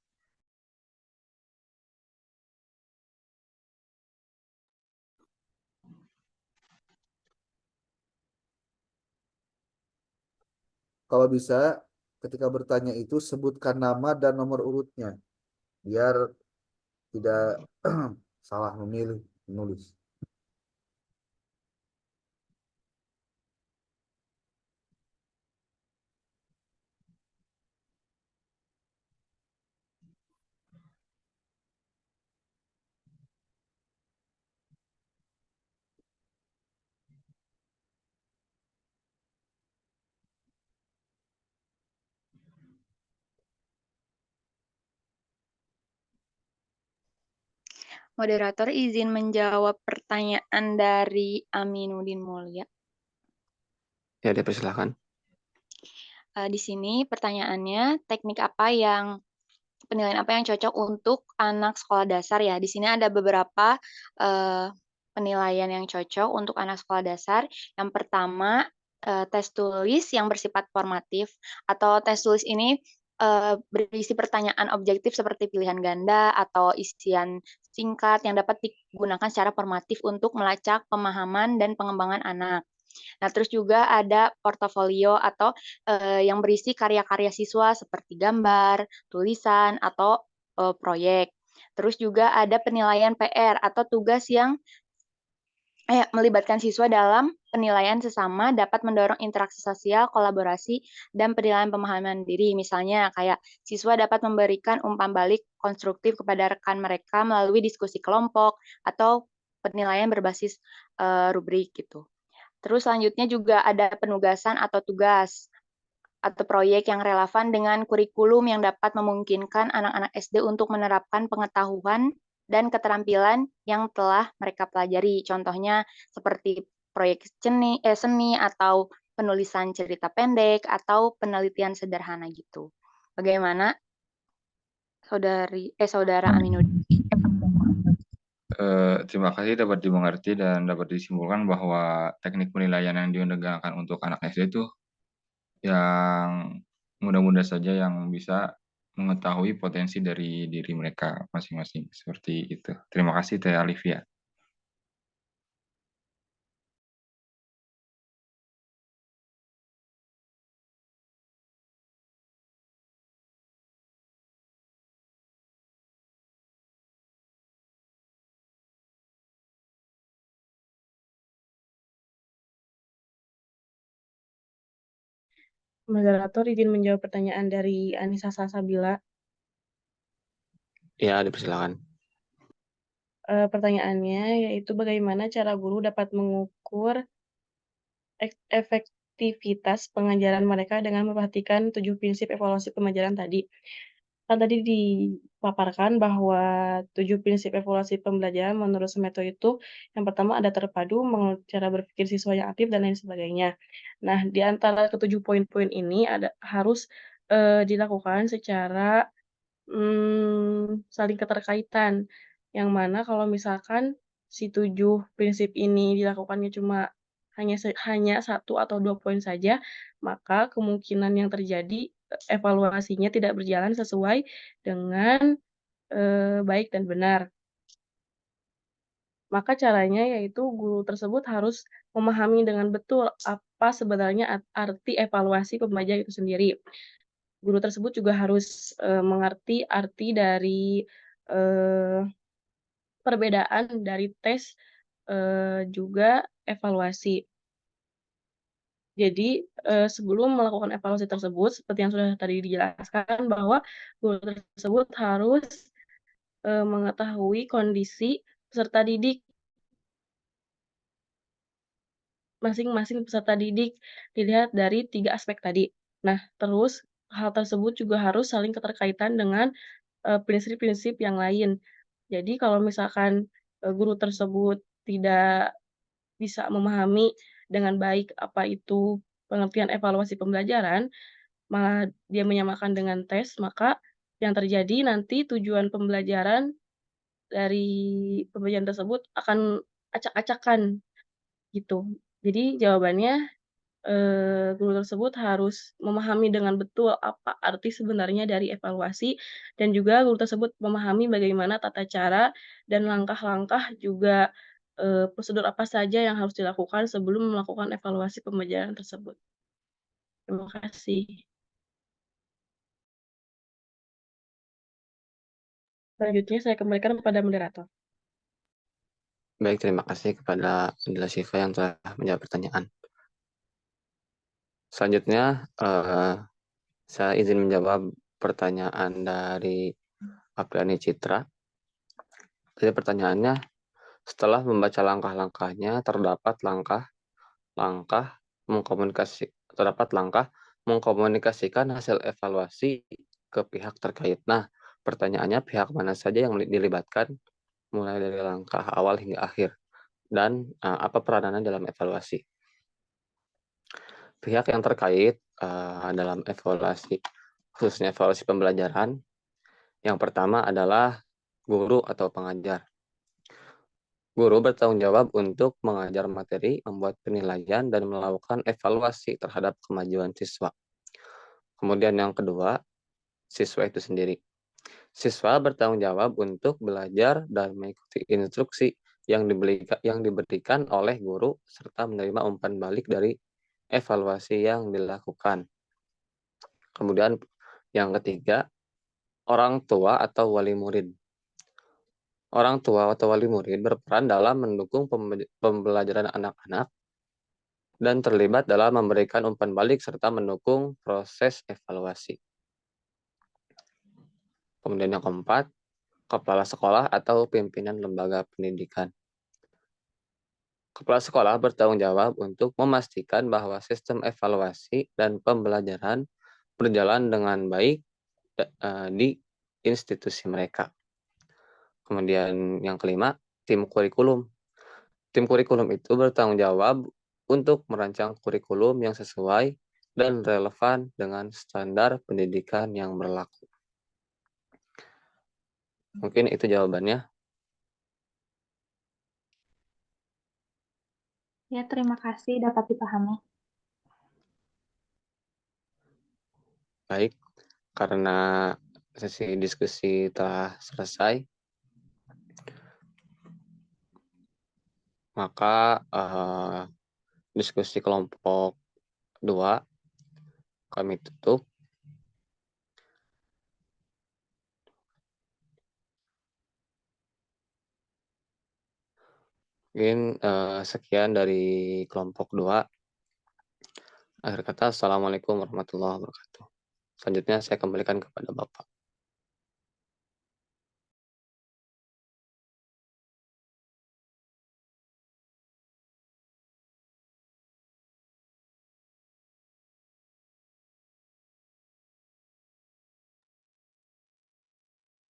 Kalau bisa, ketika bertanya itu sebutkan nama dan nomor urutnya, biar tidak salah memilih menulis. Moderator izin menjawab pertanyaan dari Aminuddin Mulia. Ya, dipersilakan. Di sini pertanyaannya, penilaian apa yang cocok untuk anak sekolah dasar ya? Di sini ada beberapa penilaian yang cocok untuk anak sekolah dasar. Yang pertama, tes tulis yang bersifat formatif, atau tes tulis ini berisi pertanyaan objektif seperti pilihan ganda atau isian singkat yang dapat digunakan secara formatif untuk melacak pemahaman dan pengembangan anak. Nah, terus juga ada portofolio atau yang berisi karya-karya siswa seperti gambar, tulisan, atau proyek. Terus juga ada penilaian PR atau tugas yang melibatkan siswa dalam penilaian sesama dapat mendorong interaksi sosial, kolaborasi, dan penilaian pemahaman diri. Misalnya kayak siswa dapat memberikan umpan balik konstruktif kepada rekan mereka melalui diskusi kelompok atau penilaian berbasis rubrik gitu. Terus selanjutnya juga ada penugasan atau tugas atau proyek yang relevan dengan kurikulum yang dapat memungkinkan anak-anak SD untuk menerapkan pengetahuan dan keterampilan yang telah mereka pelajari. Contohnya seperti proyek seni atau penulisan cerita pendek atau penelitian sederhana gitu. Bagaimana saudara Aminuddin? Terima kasih, dapat dimengerti dan dapat disimpulkan bahwa teknik penilaian yang digunakan untuk anak SD itu yang mudah-mudah saja yang bisa mengetahui potensi dari diri mereka masing-masing. Seperti itu. Terima kasih, Teh Alivia. Moderator izin menjawab pertanyaan dari Anissa Salsabila. Ya, dipersilakan. Pertanyaannya yaitu bagaimana cara guru dapat mengukur efektivitas pengajaran mereka dengan memperhatikan 7 prinsip evaluasi pembelajaran tadi. Kan tadi dipaparkan bahwa 7 prinsip evaluasi pembelajaran menurut Semeto itu yang pertama ada terpadu, cara berpikir siswa yang aktif, dan lain sebagainya. Nah, di antara ketujuh poin-poin ini harus dilakukan secara saling keterkaitan. Yang mana kalau misalkan si 7 prinsip ini dilakukannya cuma hanya 1 atau 2 poin saja, maka kemungkinan yang terjadi evaluasinya tidak berjalan sesuai dengan baik dan benar. Maka caranya yaitu guru tersebut harus memahami dengan betul apa sebenarnya arti evaluasi pembelajaran itu sendiri. Guru tersebut juga harus mengerti arti dari perbedaan dari tes juga evaluasi. Jadi sebelum melakukan evaluasi tersebut, seperti yang sudah tadi dijelaskan, bahwa guru tersebut harus mengetahui kondisi peserta didik, masing-masing peserta didik dilihat dari 3 aspek tadi. Nah, terus hal tersebut juga harus saling keterkaitan dengan prinsip-prinsip yang lain. Jadi kalau misalkan guru tersebut tidak bisa memahami dengan baik apa itu pengertian evaluasi pembelajaran, malah dia menyamakan dengan tes, maka yang terjadi nanti tujuan pembelajaran dari pembelajaran tersebut akan acak-acakan gitu. Jadi jawabannya guru tersebut harus memahami dengan betul apa arti sebenarnya dari evaluasi dan juga guru tersebut memahami bagaimana tata cara dan langkah-langkah juga prosedur apa saja yang harus dilakukan sebelum melakukan evaluasi pembelajaran tersebut. Terima kasih. Selanjutnya saya kembalikan kepada moderator. Baik, terima kasih kepada Indra Siva yang telah menjawab pertanyaan. Selanjutnya, saya izin menjawab pertanyaan dari Apriani Citra. Jadi pertanyaannya, setelah membaca langkah-langkahnya, terdapat langkah mengkomunikasikan hasil evaluasi ke pihak terkait. Nah, pertanyaannya pihak mana saja yang dilibatkan mulai dari langkah awal hingga akhir dan apa peranannya dalam evaluasi. Pihak yang terkait dalam evaluasi, khususnya evaluasi pembelajaran, yang pertama adalah guru atau pengajar. Guru bertanggung jawab untuk mengajar materi, membuat penilaian, dan melakukan evaluasi terhadap kemajuan siswa. Kemudian yang kedua, siswa itu sendiri. Siswa bertanggung jawab untuk belajar dan mengikuti instruksi yang diberikan oleh guru, serta menerima umpan balik dari evaluasi yang dilakukan. Kemudian yang ketiga, orang tua atau wali murid. Orang tua atau wali murid berperan dalam mendukung pembelajaran anak-anak dan terlibat dalam memberikan umpan balik serta mendukung proses evaluasi. Kemudian yang keempat, kepala sekolah atau pimpinan lembaga pendidikan. Kepala sekolah bertanggung jawab untuk memastikan bahwa sistem evaluasi dan pembelajaran berjalan dengan baik di institusi mereka. Kemudian yang kelima, tim kurikulum. Tim kurikulum itu bertanggung jawab untuk merancang kurikulum yang sesuai dan relevan dengan standar pendidikan yang berlaku. Mungkin itu jawabannya. Ya, terima kasih dapat dipahami. Baik, karena sesi diskusi telah selesai, maka diskusi kelompok 2 kami tutup. Mungkin sekian dari kelompok 2. Akhir kata, Assalamualaikum warahmatullahi wabarakatuh. Selanjutnya saya kembalikan kepada Bapak.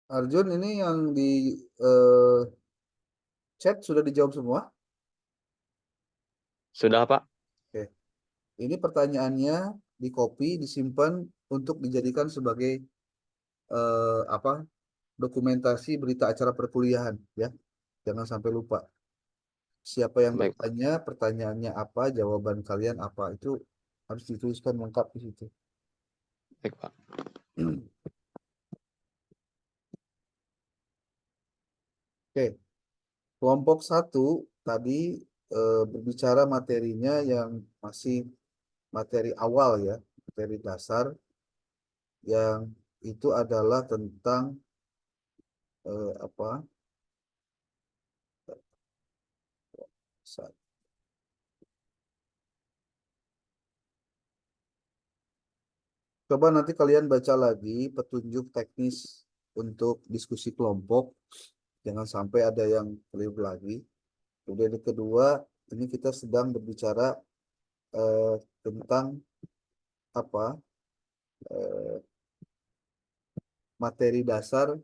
Arjun, ini yang di chat sudah dijawab semua? Sudah, Pak. Oke. Ini pertanyaannya di copy, disimpan untuk dijadikan sebagai dokumentasi berita acara perkuliahan, ya. Jangan sampai lupa. Siapa yang Baik. bertanya, pertanyaannya apa, jawaban kalian apa, itu harus dituliskan lengkap di situ. Baik, Pak. Oke. Kelompok 1 tadi berbicara materinya yang masih materi awal, ya, materi dasar, yang itu adalah tentang coba nanti kalian baca lagi petunjuk teknis untuk diskusi kelompok, jangan sampai ada yang keliru lagi. Kemudian yang kedua, ini kita sedang berbicara tentang eh, materi dasar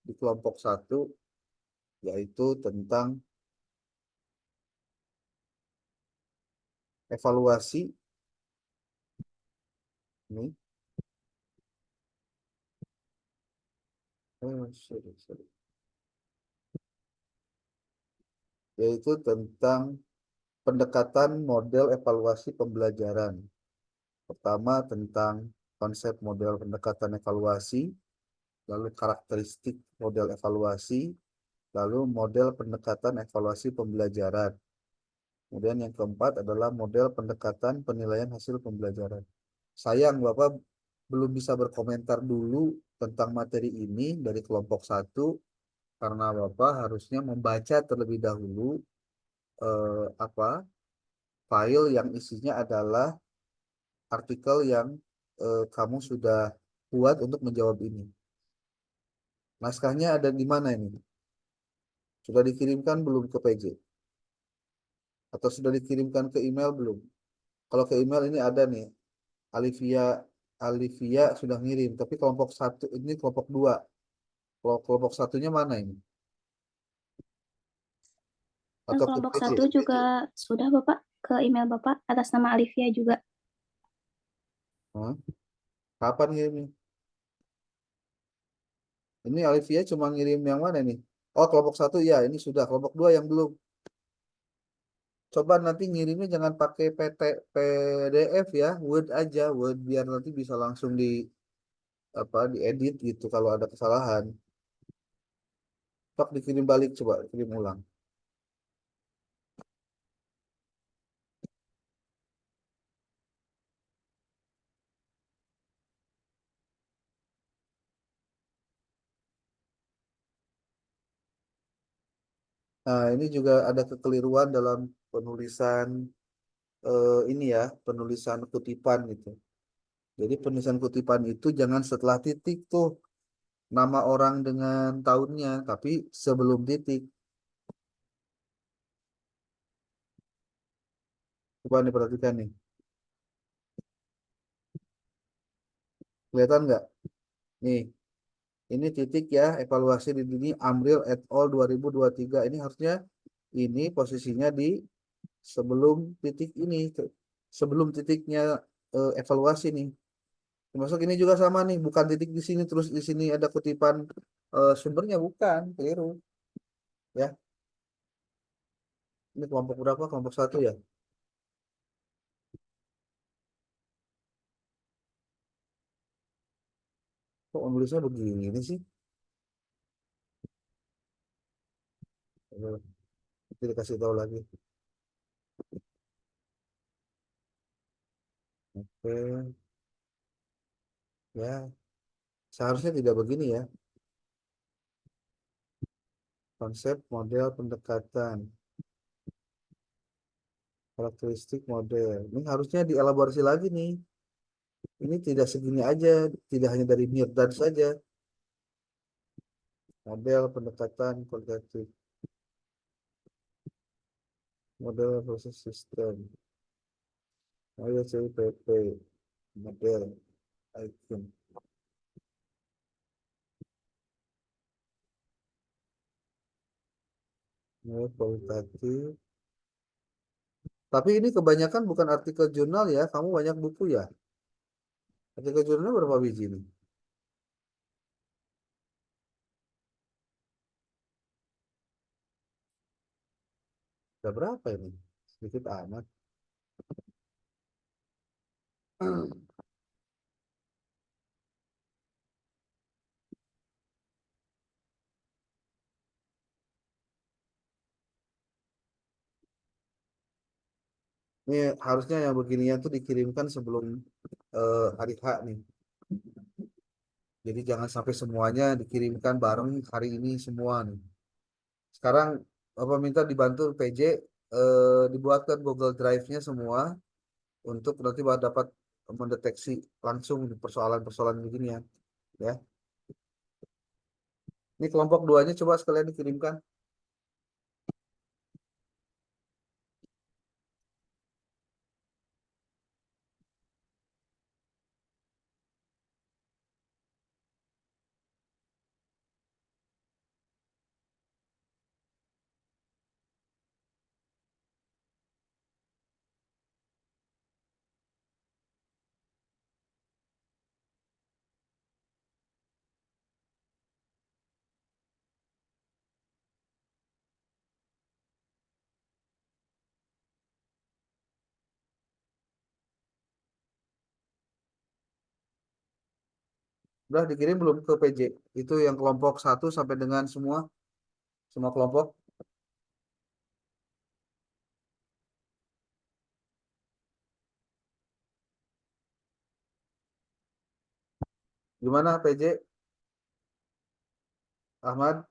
di kelompok 1, yaitu tentang evaluasi. Ini, sorry. Yaitu tentang pendekatan model evaluasi pembelajaran. Pertama tentang konsep model pendekatan evaluasi, lalu karakteristik model evaluasi, lalu model pendekatan evaluasi pembelajaran. Kemudian yang keempat adalah model pendekatan penilaian hasil pembelajaran. Sayang Bapak belum bisa berkomentar dulu tentang materi ini dari kelompok 1 karena Bapak harusnya membaca terlebih dahulu file yang isinya adalah artikel yang kamu sudah buat untuk menjawab ini. Naskahnya ada di mana ini? Sudah dikirimkan belum ke PJ? Atau sudah dikirimkan ke email belum? Kalau ke email ini ada nih. Alivia sudah ngirim, tapi kelompok 1 ini kelompok 2. Kalau kelompok 1-nya mana ini? Atau ke Kelompok PJ? 1 juga sudah Bapak ke email Bapak atas nama Alivia juga. Hah? Kapan ngirimnya? Ini Alivia cuma ngirim yang mana nih? Oh, kelompok 1 ya, ini sudah. Kelompok 2 yang belum. Coba nanti ngirimnya jangan pakai PDF ya, Word aja, Word biar nanti bisa langsung diedit gitu kalau ada kesalahan. Sok dikirim balik, coba kirim ulang. Nah, ini juga ada kekeliruan dalam penulisan ini ya, penulisan kutipan gitu. Jadi penulisan kutipan itu jangan setelah titik tuh nama orang dengan tahunnya, tapi sebelum titik. Coba nih perhatikan nih. Kelihatan nggak? Nih, ini titik ya, evaluasi di sini Amril et al. 2023. Ini harusnya ini posisinya di sebelum titik ini, sebelum titiknya evaluasi nih. Termasuk ini juga sama nih, bukan titik di sini terus di sini ada kutipan sumbernya, bukan, keliru ya. Ini kelompok berapa? Kelompok 1 ya. Kok nulisnya begini sih? Nanti dikasih tahu lagi. Oke, ya seharusnya tidak begini ya. Konsep model pendekatan, karakteristik model. Ini harusnya dielaborasi lagi nih. Ini tidak segini aja, tidak hanya dari Mirdad saja. Model pendekatan kualitatif, model proses sistem, model CIPP, model icon, model kualitatif. Tapi ini kebanyakan bukan artikel jurnal ya, kamu banyak buku ya. Artikel jurnal berapa biji nih? Ada berapa ini? Sedikit amat. Ini harusnya yang beginian tuh dikirimkan sebelum hari H nih. Jadi jangan sampai semuanya dikirimkan bareng hari ini semua nih. Sekarang Bapak minta dibantu PJ dibuatkan Google Drive-nya semua untuk nanti Bapak dapat mendeteksi langsung persoalan-persoalan begini ya. Ya. Ini kelompok 2-nya coba sekalian dikirimkan. Udah dikirim belum ke PJ? Itu yang kelompok 1 sampai dengan semua kelompok. Gimana PJ? Ahmad?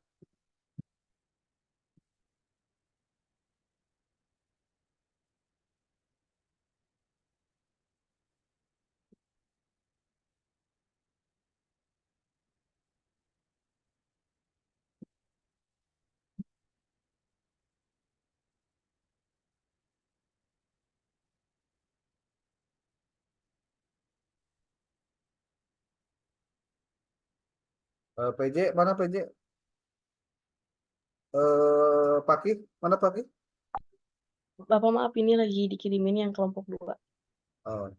PJ mana PJ? Pakih mana Pakih? Bapak maaf ini lagi dikirimin yang kelompok 2. Oh.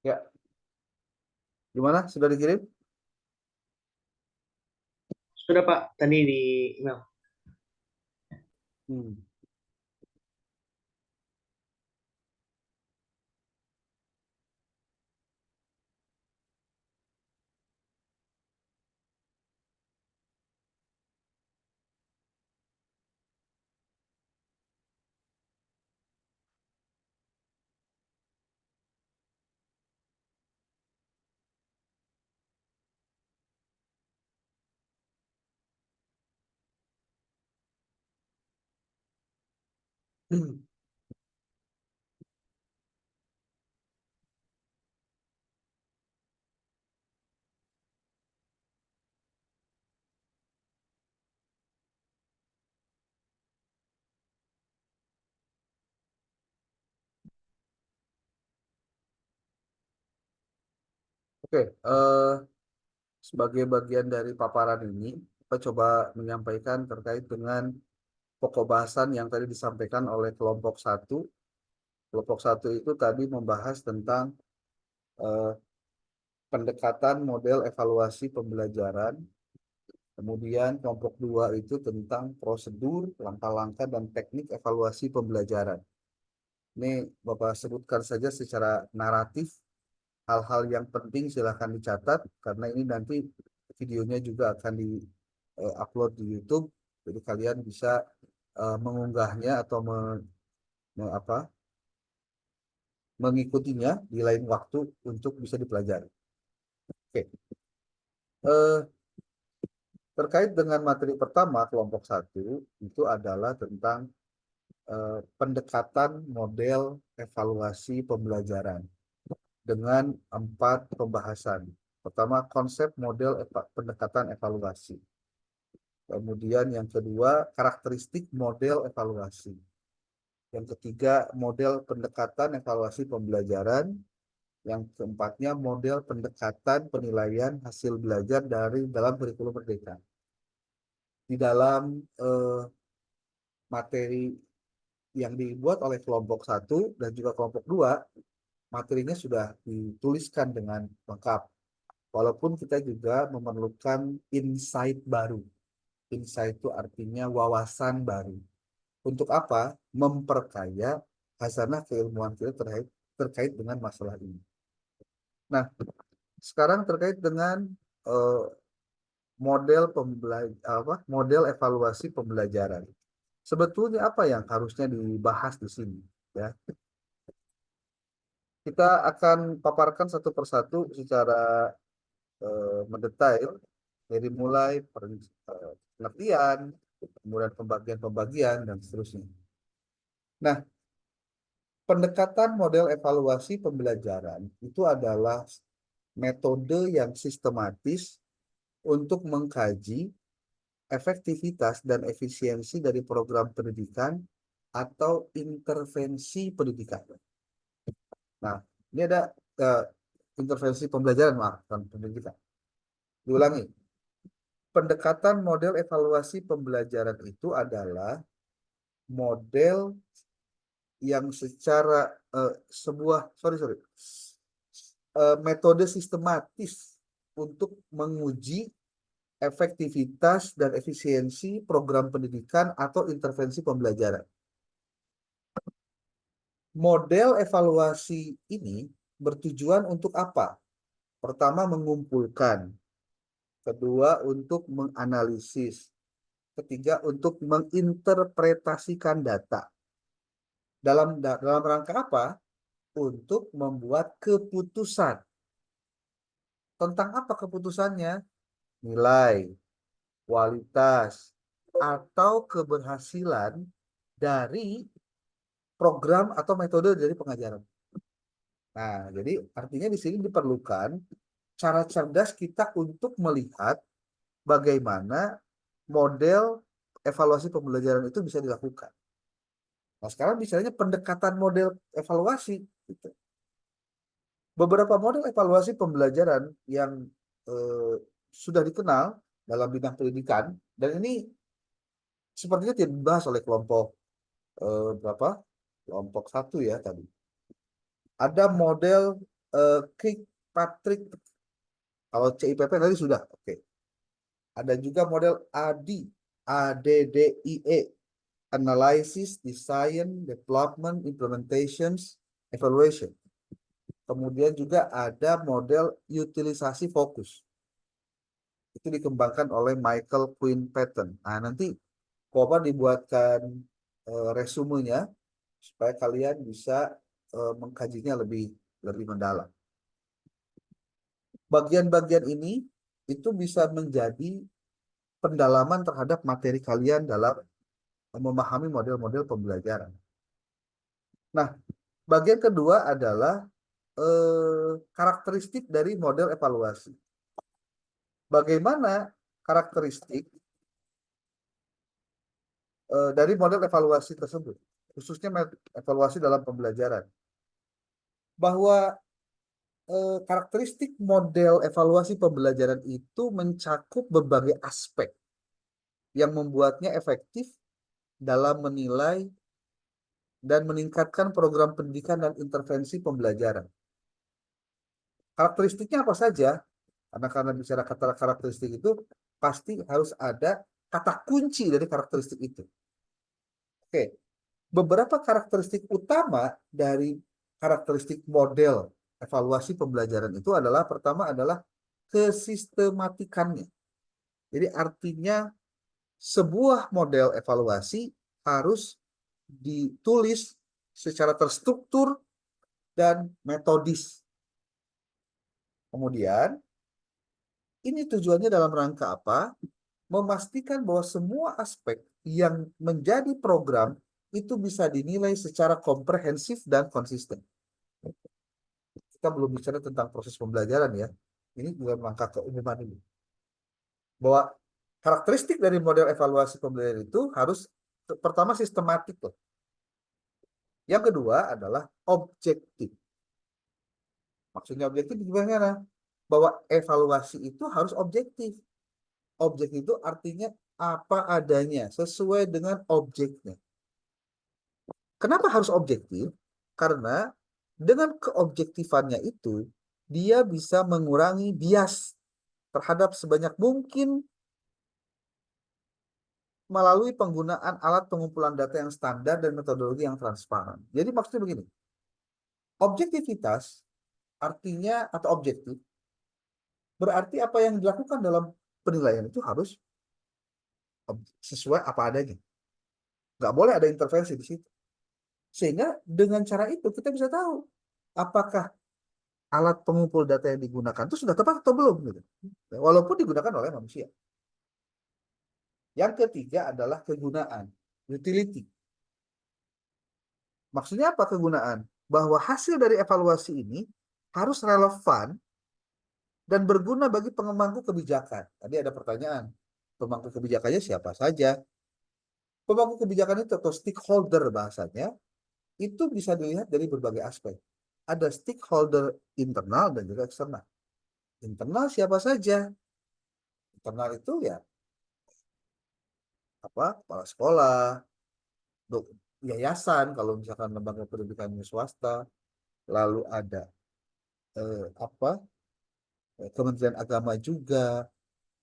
Ya. Gimana? Sudah dikirim? Sudah Pak, tadi di email. Oke, sebagai bagian dari paparan ini, kita coba menyampaikan terkait dengan pokok bahasan yang tadi disampaikan oleh kelompok 1. Kelompok 1 itu tadi membahas tentang pendekatan model evaluasi pembelajaran. Kemudian kelompok 2 itu tentang prosedur, langkah-langkah, dan teknik evaluasi pembelajaran. Ini Bapak sebutkan saja secara naratif. Hal-hal yang penting silahkan dicatat, karena ini nanti videonya juga akan di-upload di YouTube. Jadi kalian bisa mengunggahnya atau mengikutinya di lain waktu untuk bisa dipelajari. Oke. Terkait dengan materi pertama kelompok 1 itu adalah tentang pendekatan model evaluasi pembelajaran dengan 4 pembahasan. Pertama, konsep model pendekatan evaluasi. Kemudian yang kedua, karakteristik model evaluasi. Yang ketiga, model pendekatan evaluasi pembelajaran. Yang keempatnya, model pendekatan penilaian hasil belajar dalam kurikulum merdeka. Di dalam materi yang dibuat oleh kelompok 1 dan juga kelompok 2, materinya sudah dituliskan dengan lengkap. Walaupun kita juga memerlukan insight baru. Insight itu artinya wawasan baru. Untuk apa? Memperkaya hasanah keilmuan kita terkait dengan masalah ini. Nah, sekarang terkait dengan model evaluasi pembelajaran. Sebetulnya apa yang harusnya dibahas di sini, ya? Kita akan paparkan satu persatu secara mendetail dari mulai pengertian, kemudian pembagian-pembagian dan seterusnya. Nah, pendekatan model evaluasi pembelajaran itu adalah metode yang sistematis untuk mengkaji efektivitas dan efisiensi dari program pendidikan atau intervensi pendidikan. Nah, ini ada intervensi pembelajaran, maaf, bukan pendidikan. Diulangi. Pendekatan model evaluasi pembelajaran itu adalah model yang secara metode sistematis untuk menguji efektivitas dan efisiensi program pendidikan atau intervensi pembelajaran. Model evaluasi ini bertujuan untuk apa? Pertama, mengumpulkan. Kedua, untuk menganalisis. Ketiga, untuk menginterpretasikan data. Dalam rangka apa? Untuk membuat keputusan. Tentang apa keputusannya? Nilai, kualitas, atau keberhasilan dari program atau metode dari pengajaran. Nah, jadi artinya di sini diperlukan cara cerdas kita untuk melihat bagaimana model evaluasi pembelajaran itu bisa dilakukan. Nah, sekarang bicaranya pendekatan model evaluasi. Gitu. Beberapa model evaluasi pembelajaran yang sudah dikenal dalam bidang pendidikan, dan ini sepertinya tidak dibahas oleh kelompok kelompok 1 ya tadi. Ada model Kirkpatrick. Kalau CIPP tadi sudah, oke. Ada juga model ADDIE, Analysis, Design, Development, Implementations, Evaluation. Kemudian juga ada model utilisasi fokus. Itu dikembangkan oleh Michael Quinn Patton. Nah, nanti Koba dibuatkan resumenya supaya kalian bisa mengkajinya lebih mendalam. Bagian-bagian ini itu bisa menjadi pendalaman terhadap materi kalian dalam memahami model-model pembelajaran. Nah, bagian kedua adalah karakteristik dari model evaluasi. Bagaimana karakteristik dari model evaluasi tersebut, khususnya evaluasi dalam pembelajaran? Bahwa karakteristik model evaluasi pembelajaran itu mencakup berbagai aspek yang membuatnya efektif dalam menilai dan meningkatkan program pendidikan dan intervensi pembelajaran. Karakteristiknya apa saja? Karena bicara kata karakteristik itu pasti harus ada kata kunci dari karakteristik itu. Oke, beberapa karakteristik utama dari karakteristik model evaluasi pembelajaran itu adalah, pertama adalah kesistematikannya. Jadi artinya sebuah model evaluasi harus ditulis secara terstruktur dan metodis. Kemudian, ini tujuannya dalam rangka apa? Memastikan bahwa semua aspek yang menjadi program itu bisa dinilai secara komprehensif dan konsisten. Kita belum bicara tentang proses pembelajaran ya. Ini dalam rangka keumuman ini. Bahwa karakteristik dari model evaluasi pembelajaran itu harus pertama sistematik loh. Yang kedua adalah objektif. Maksudnya objektif gimana? Bahwa evaluasi itu harus objektif. Objektif itu artinya apa adanya, sesuai dengan objeknya. Kenapa harus objektif? Karena dengan keobjektifannya itu, dia bisa mengurangi bias terhadap sebanyak mungkin melalui penggunaan alat pengumpulan data yang standar dan metodologi yang transparan. Jadi maksudnya begini, objektivitas artinya atau objektif berarti apa yang dilakukan dalam penilaian itu harus sesuai apa adanya. Nggak boleh ada intervensi di situ. Sehingga dengan cara itu kita bisa tahu apakah alat pengumpul data yang digunakan itu sudah tepat atau belum gitu. Walaupun digunakan oleh manusia. Yang ketiga adalah kegunaan, utility. Maksudnya apa kegunaan? Bahwa hasil dari evaluasi ini harus relevan dan berguna bagi pemangku kebijakan. Tadi ada pertanyaan, pemangku kebijakannya siapa saja? Pemangku kebijakan itu atau stakeholder bahasanya, itu bisa dilihat dari berbagai aspek. Ada stakeholder internal dan juga eksternal. Internal siapa saja? Internal itu ya kepala sekolah, yayasan kalau misalkan lembaga pendidikannya swasta, lalu ada Kementerian Agama juga.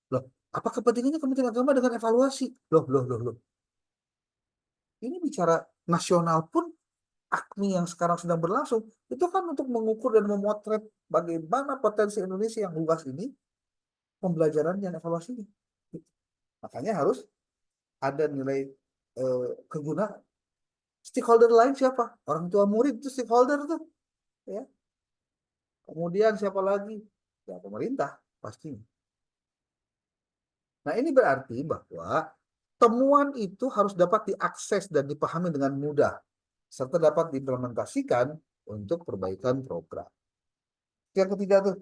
Loh, apa kepentingannya Kementerian Agama dengan evaluasi? Loh. Ini bicara nasional pun AKMI yang sekarang sedang berlangsung, itu kan untuk mengukur dan memotret bagaimana potensi Indonesia yang luas ini, pembelajaran dan evaluasinya. Makanya harus ada nilai kegunaan. Stakeholder lain siapa? Orang tua murid itu stakeholder tuh. Ya. Kemudian siapa lagi? Ya pemerintah pastinya. Nah ini berarti bahwa temuan itu harus dapat diakses dan dipahami dengan mudah, serta dapat diimplementasikan untuk perbaikan program. Yang ketiga tuh.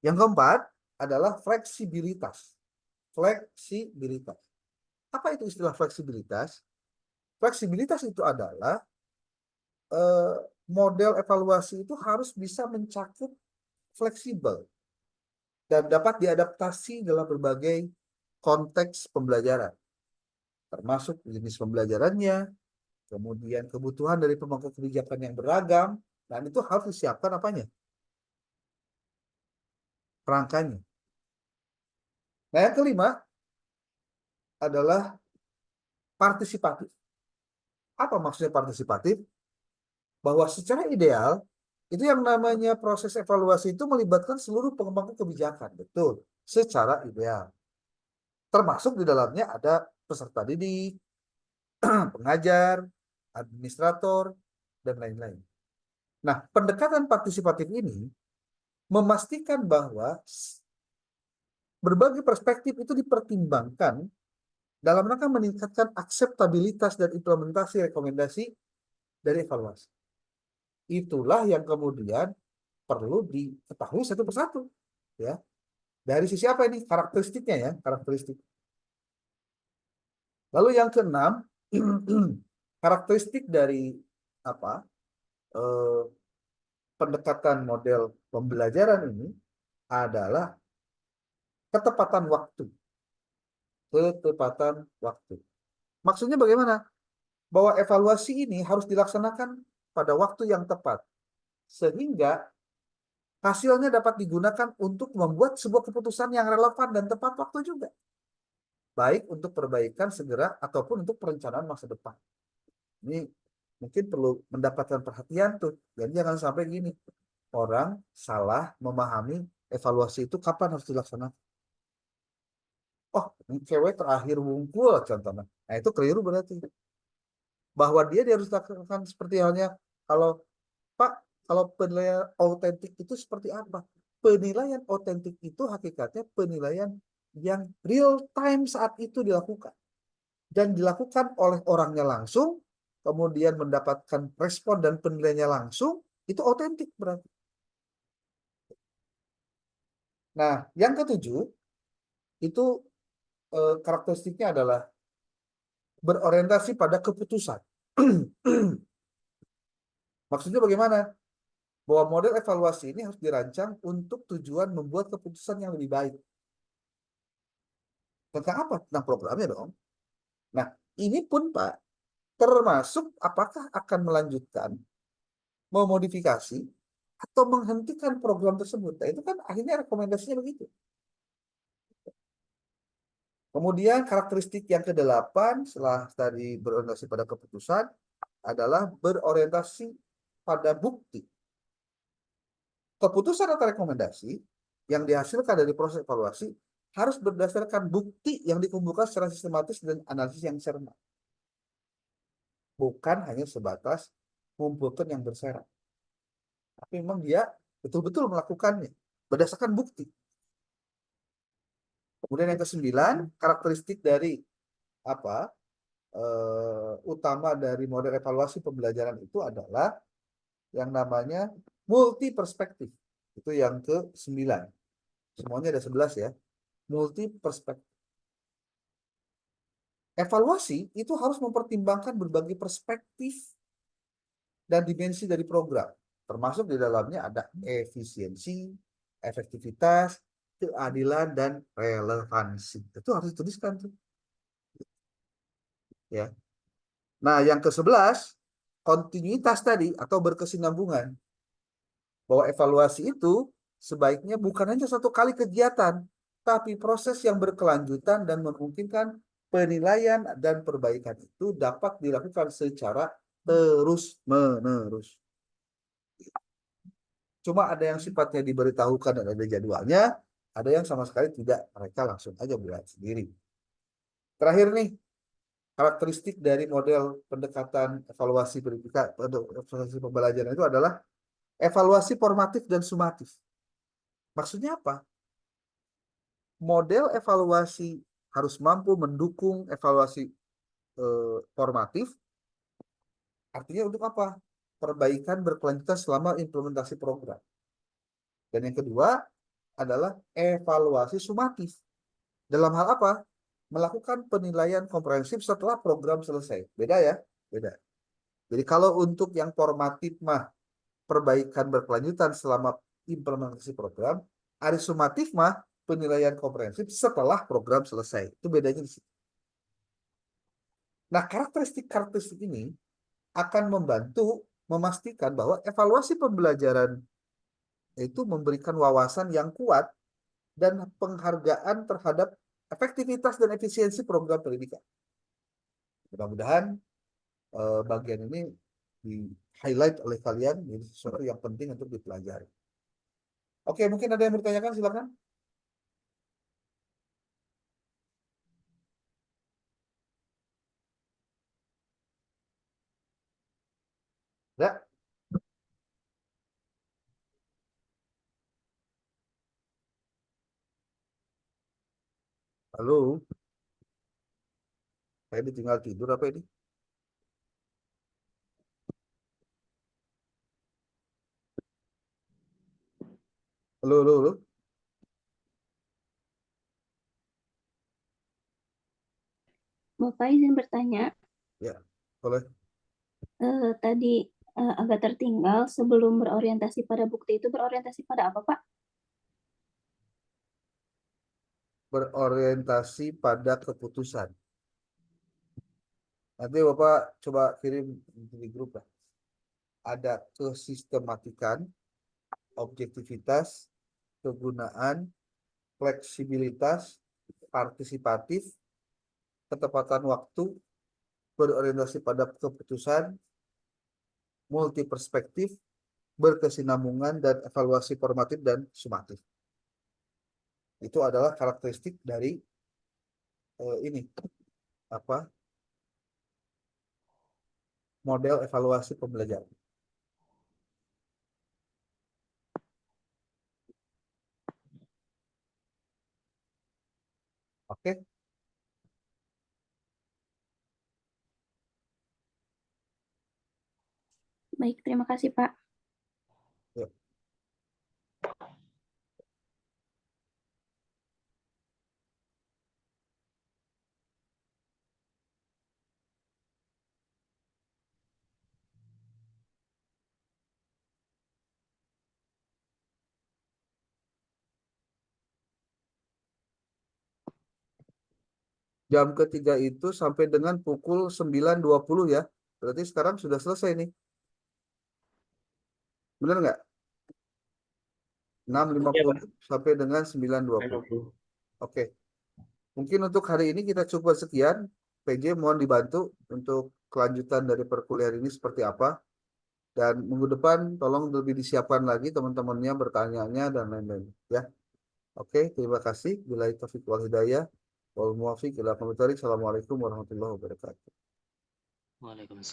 Yang keempat adalah fleksibilitas. Fleksibilitas. Apa itu istilah fleksibilitas? Fleksibilitas itu adalah model evaluasi itu harus bisa mencakup fleksibel dan dapat diadaptasi dalam berbagai konteks pembelajaran, termasuk jenis pembelajarannya, kemudian kebutuhan dari pemangku kebijakan yang beragam, dan itu harus disiapkan apanya? Kerangkanya. Nah, yang kelima adalah partisipatif. Apa maksudnya partisipatif? Bahwa secara ideal, itu yang namanya proses evaluasi itu melibatkan seluruh pemangku kebijakan. Betul, secara ideal. Termasuk di dalamnya ada peserta didik, pengajar, administrator, dan lain-lain. Nah, pendekatan partisipatif ini memastikan bahwa berbagai perspektif itu dipertimbangkan dalam rangka meningkatkan akseptabilitas dan implementasi rekomendasi dari evaluasi. Itulah yang kemudian perlu diketahui satu persatu, ya. Dari sisi apa ini? Karakteristiknya ya, karakteristik. Lalu yang keenam, karakteristik dari pendekatan model pembelajaran ini adalah ketepatan waktu. Ketepatan waktu. Maksudnya bagaimana? Bahwa evaluasi ini harus dilaksanakan pada waktu yang tepat. Sehingga hasilnya dapat digunakan untuk membuat sebuah keputusan yang relevan dan tepat waktu juga. Baik untuk perbaikan segera ataupun untuk perencanaan masa depan. Ini mungkin perlu mendapatkan perhatian tuh. Dan jangan sampai gini. Orang salah memahami evaluasi itu kapan harus dilaksanakan. Oh, ini cewek terakhir wungkul contohnya. Nah, itu keliru berarti. Bahwa dia harus lakukan seperti halnya kalau Pak, kalau penilaian autentik itu seperti apa? Penilaian autentik itu hakikatnya penilaian yang real time saat itu dilakukan. Dan dilakukan oleh orangnya langsung, kemudian mendapatkan respon dan penilaiannya langsung, itu autentik berarti. Nah, yang ketujuh, itu karakteristiknya adalah berorientasi pada keputusan. Maksudnya bagaimana? Bahwa model evaluasi ini harus dirancang untuk tujuan membuat keputusan yang lebih baik. Tentang apa? Tentang programnya dong. Nah, ini pun Pak, termasuk apakah akan melanjutkan, memodifikasi, atau menghentikan program tersebut. Nah, itu kan akhirnya rekomendasinya begitu. Kemudian karakteristik yang ke-8 setelah tadi berorientasi pada keputusan adalah berorientasi pada bukti. Keputusan atau rekomendasi yang dihasilkan dari proses evaluasi harus berdasarkan bukti yang dikumpulkan secara sistematis dan analisis yang cermat. Bukan hanya sebatas mengumpulkan yang bersyarat. tapi memang dia betul-betul melakukannya berdasarkan bukti. Kemudian yang ke-9, karakteristik dari apa utama dari model evaluasi pembelajaran itu adalah yang namanya multi perspektif. Itu yang ke-9. Semuanya ada 11 ya. Multi perspektif. Evaluasi itu harus mempertimbangkan berbagai perspektif dan dimensi dari program. Termasuk di dalamnya ada efisiensi, efektivitas, keadilan, dan relevansi. Itu harus dituliskan tuh. Ya. Nah, yang ke-11, kontinuitas tadi atau berkesinambungan. Bahwa evaluasi itu sebaiknya bukan hanya satu kali kegiatan, tapi proses yang berkelanjutan dan memungkinkan penilaian dan perbaikan itu dapat dilakukan secara terus-menerus. Cuma ada yang sifatnya diberitahukan dan ada jadwalnya, ada yang sama sekali tidak, mereka langsung aja buat sendiri. Terakhir nih, karakteristik dari model pendekatan evaluasi pendidikan, evaluasi pembelajaran itu adalah evaluasi formatif dan sumatif. Maksudnya apa? Model evaluasi harus mampu mendukung evaluasi formatif. Artinya untuk apa? Perbaikan berkelanjutan selama implementasi program. Dan yang kedua adalah evaluasi sumatif. Dalam hal apa? Melakukan penilaian komprehensif setelah program selesai. Beda ya? Beda. Jadi kalau untuk yang formatif mah perbaikan berkelanjutan selama implementasi program, sumatif mah penilaian komprehensif setelah program selesai. Itu bedanya di situ. Nah, karakteristik ini akan membantu memastikan bahwa evaluasi pembelajaran itu memberikan wawasan yang kuat dan penghargaan terhadap efektivitas dan efisiensi program pendidikan. Mudah-mudahan bagian ini di-highlight oleh kalian, jadi sesuatu yang penting untuk dipelajari. Oke, mungkin ada yang bertanyakan, silakan. Ya. Halo. Saya ditinggal tidur apa ini? Halo, halo, halo. Bapak izin bertanya, Ya, boleh. tadi agak tertinggal sebelum berorientasi pada bukti itu berorientasi pada apa, Pak? Berorientasi pada keputusan. Nanti Bapak coba kirim di grup lah. Ada kesistematikan, objektivitas, kegunaan, fleksibilitas, partisipatif, ketepatan waktu, berorientasi pada keputusan, multi perspektif, berkesinambungan, dan evaluasi formatif dan sumatif. Itu adalah karakteristik dari ini apa model evaluasi pembelajaran. Oke. Baik, terima kasih, Pak. Ya. Jam ketiga itu sampai dengan pukul 9.20 ya. Berarti sekarang sudah selesai nih. Benar nggak? 6.50 sampai dengan 9.20. Oke. Mungkin untuk hari ini kita cukup sekian. PJ mohon dibantu untuk kelanjutan dari perkuliahan ini seperti apa. Dan minggu depan tolong lebih disiapkan lagi teman-temannya bertanya-nya dan lain-lain. Ya. Oke, terima kasih. Billahi taufiq wal hidayah. Wal muwafiq ila aqwamit thoriq. Assalamualaikum warahmatullahi wabarakatuh. Waalaikumsalam.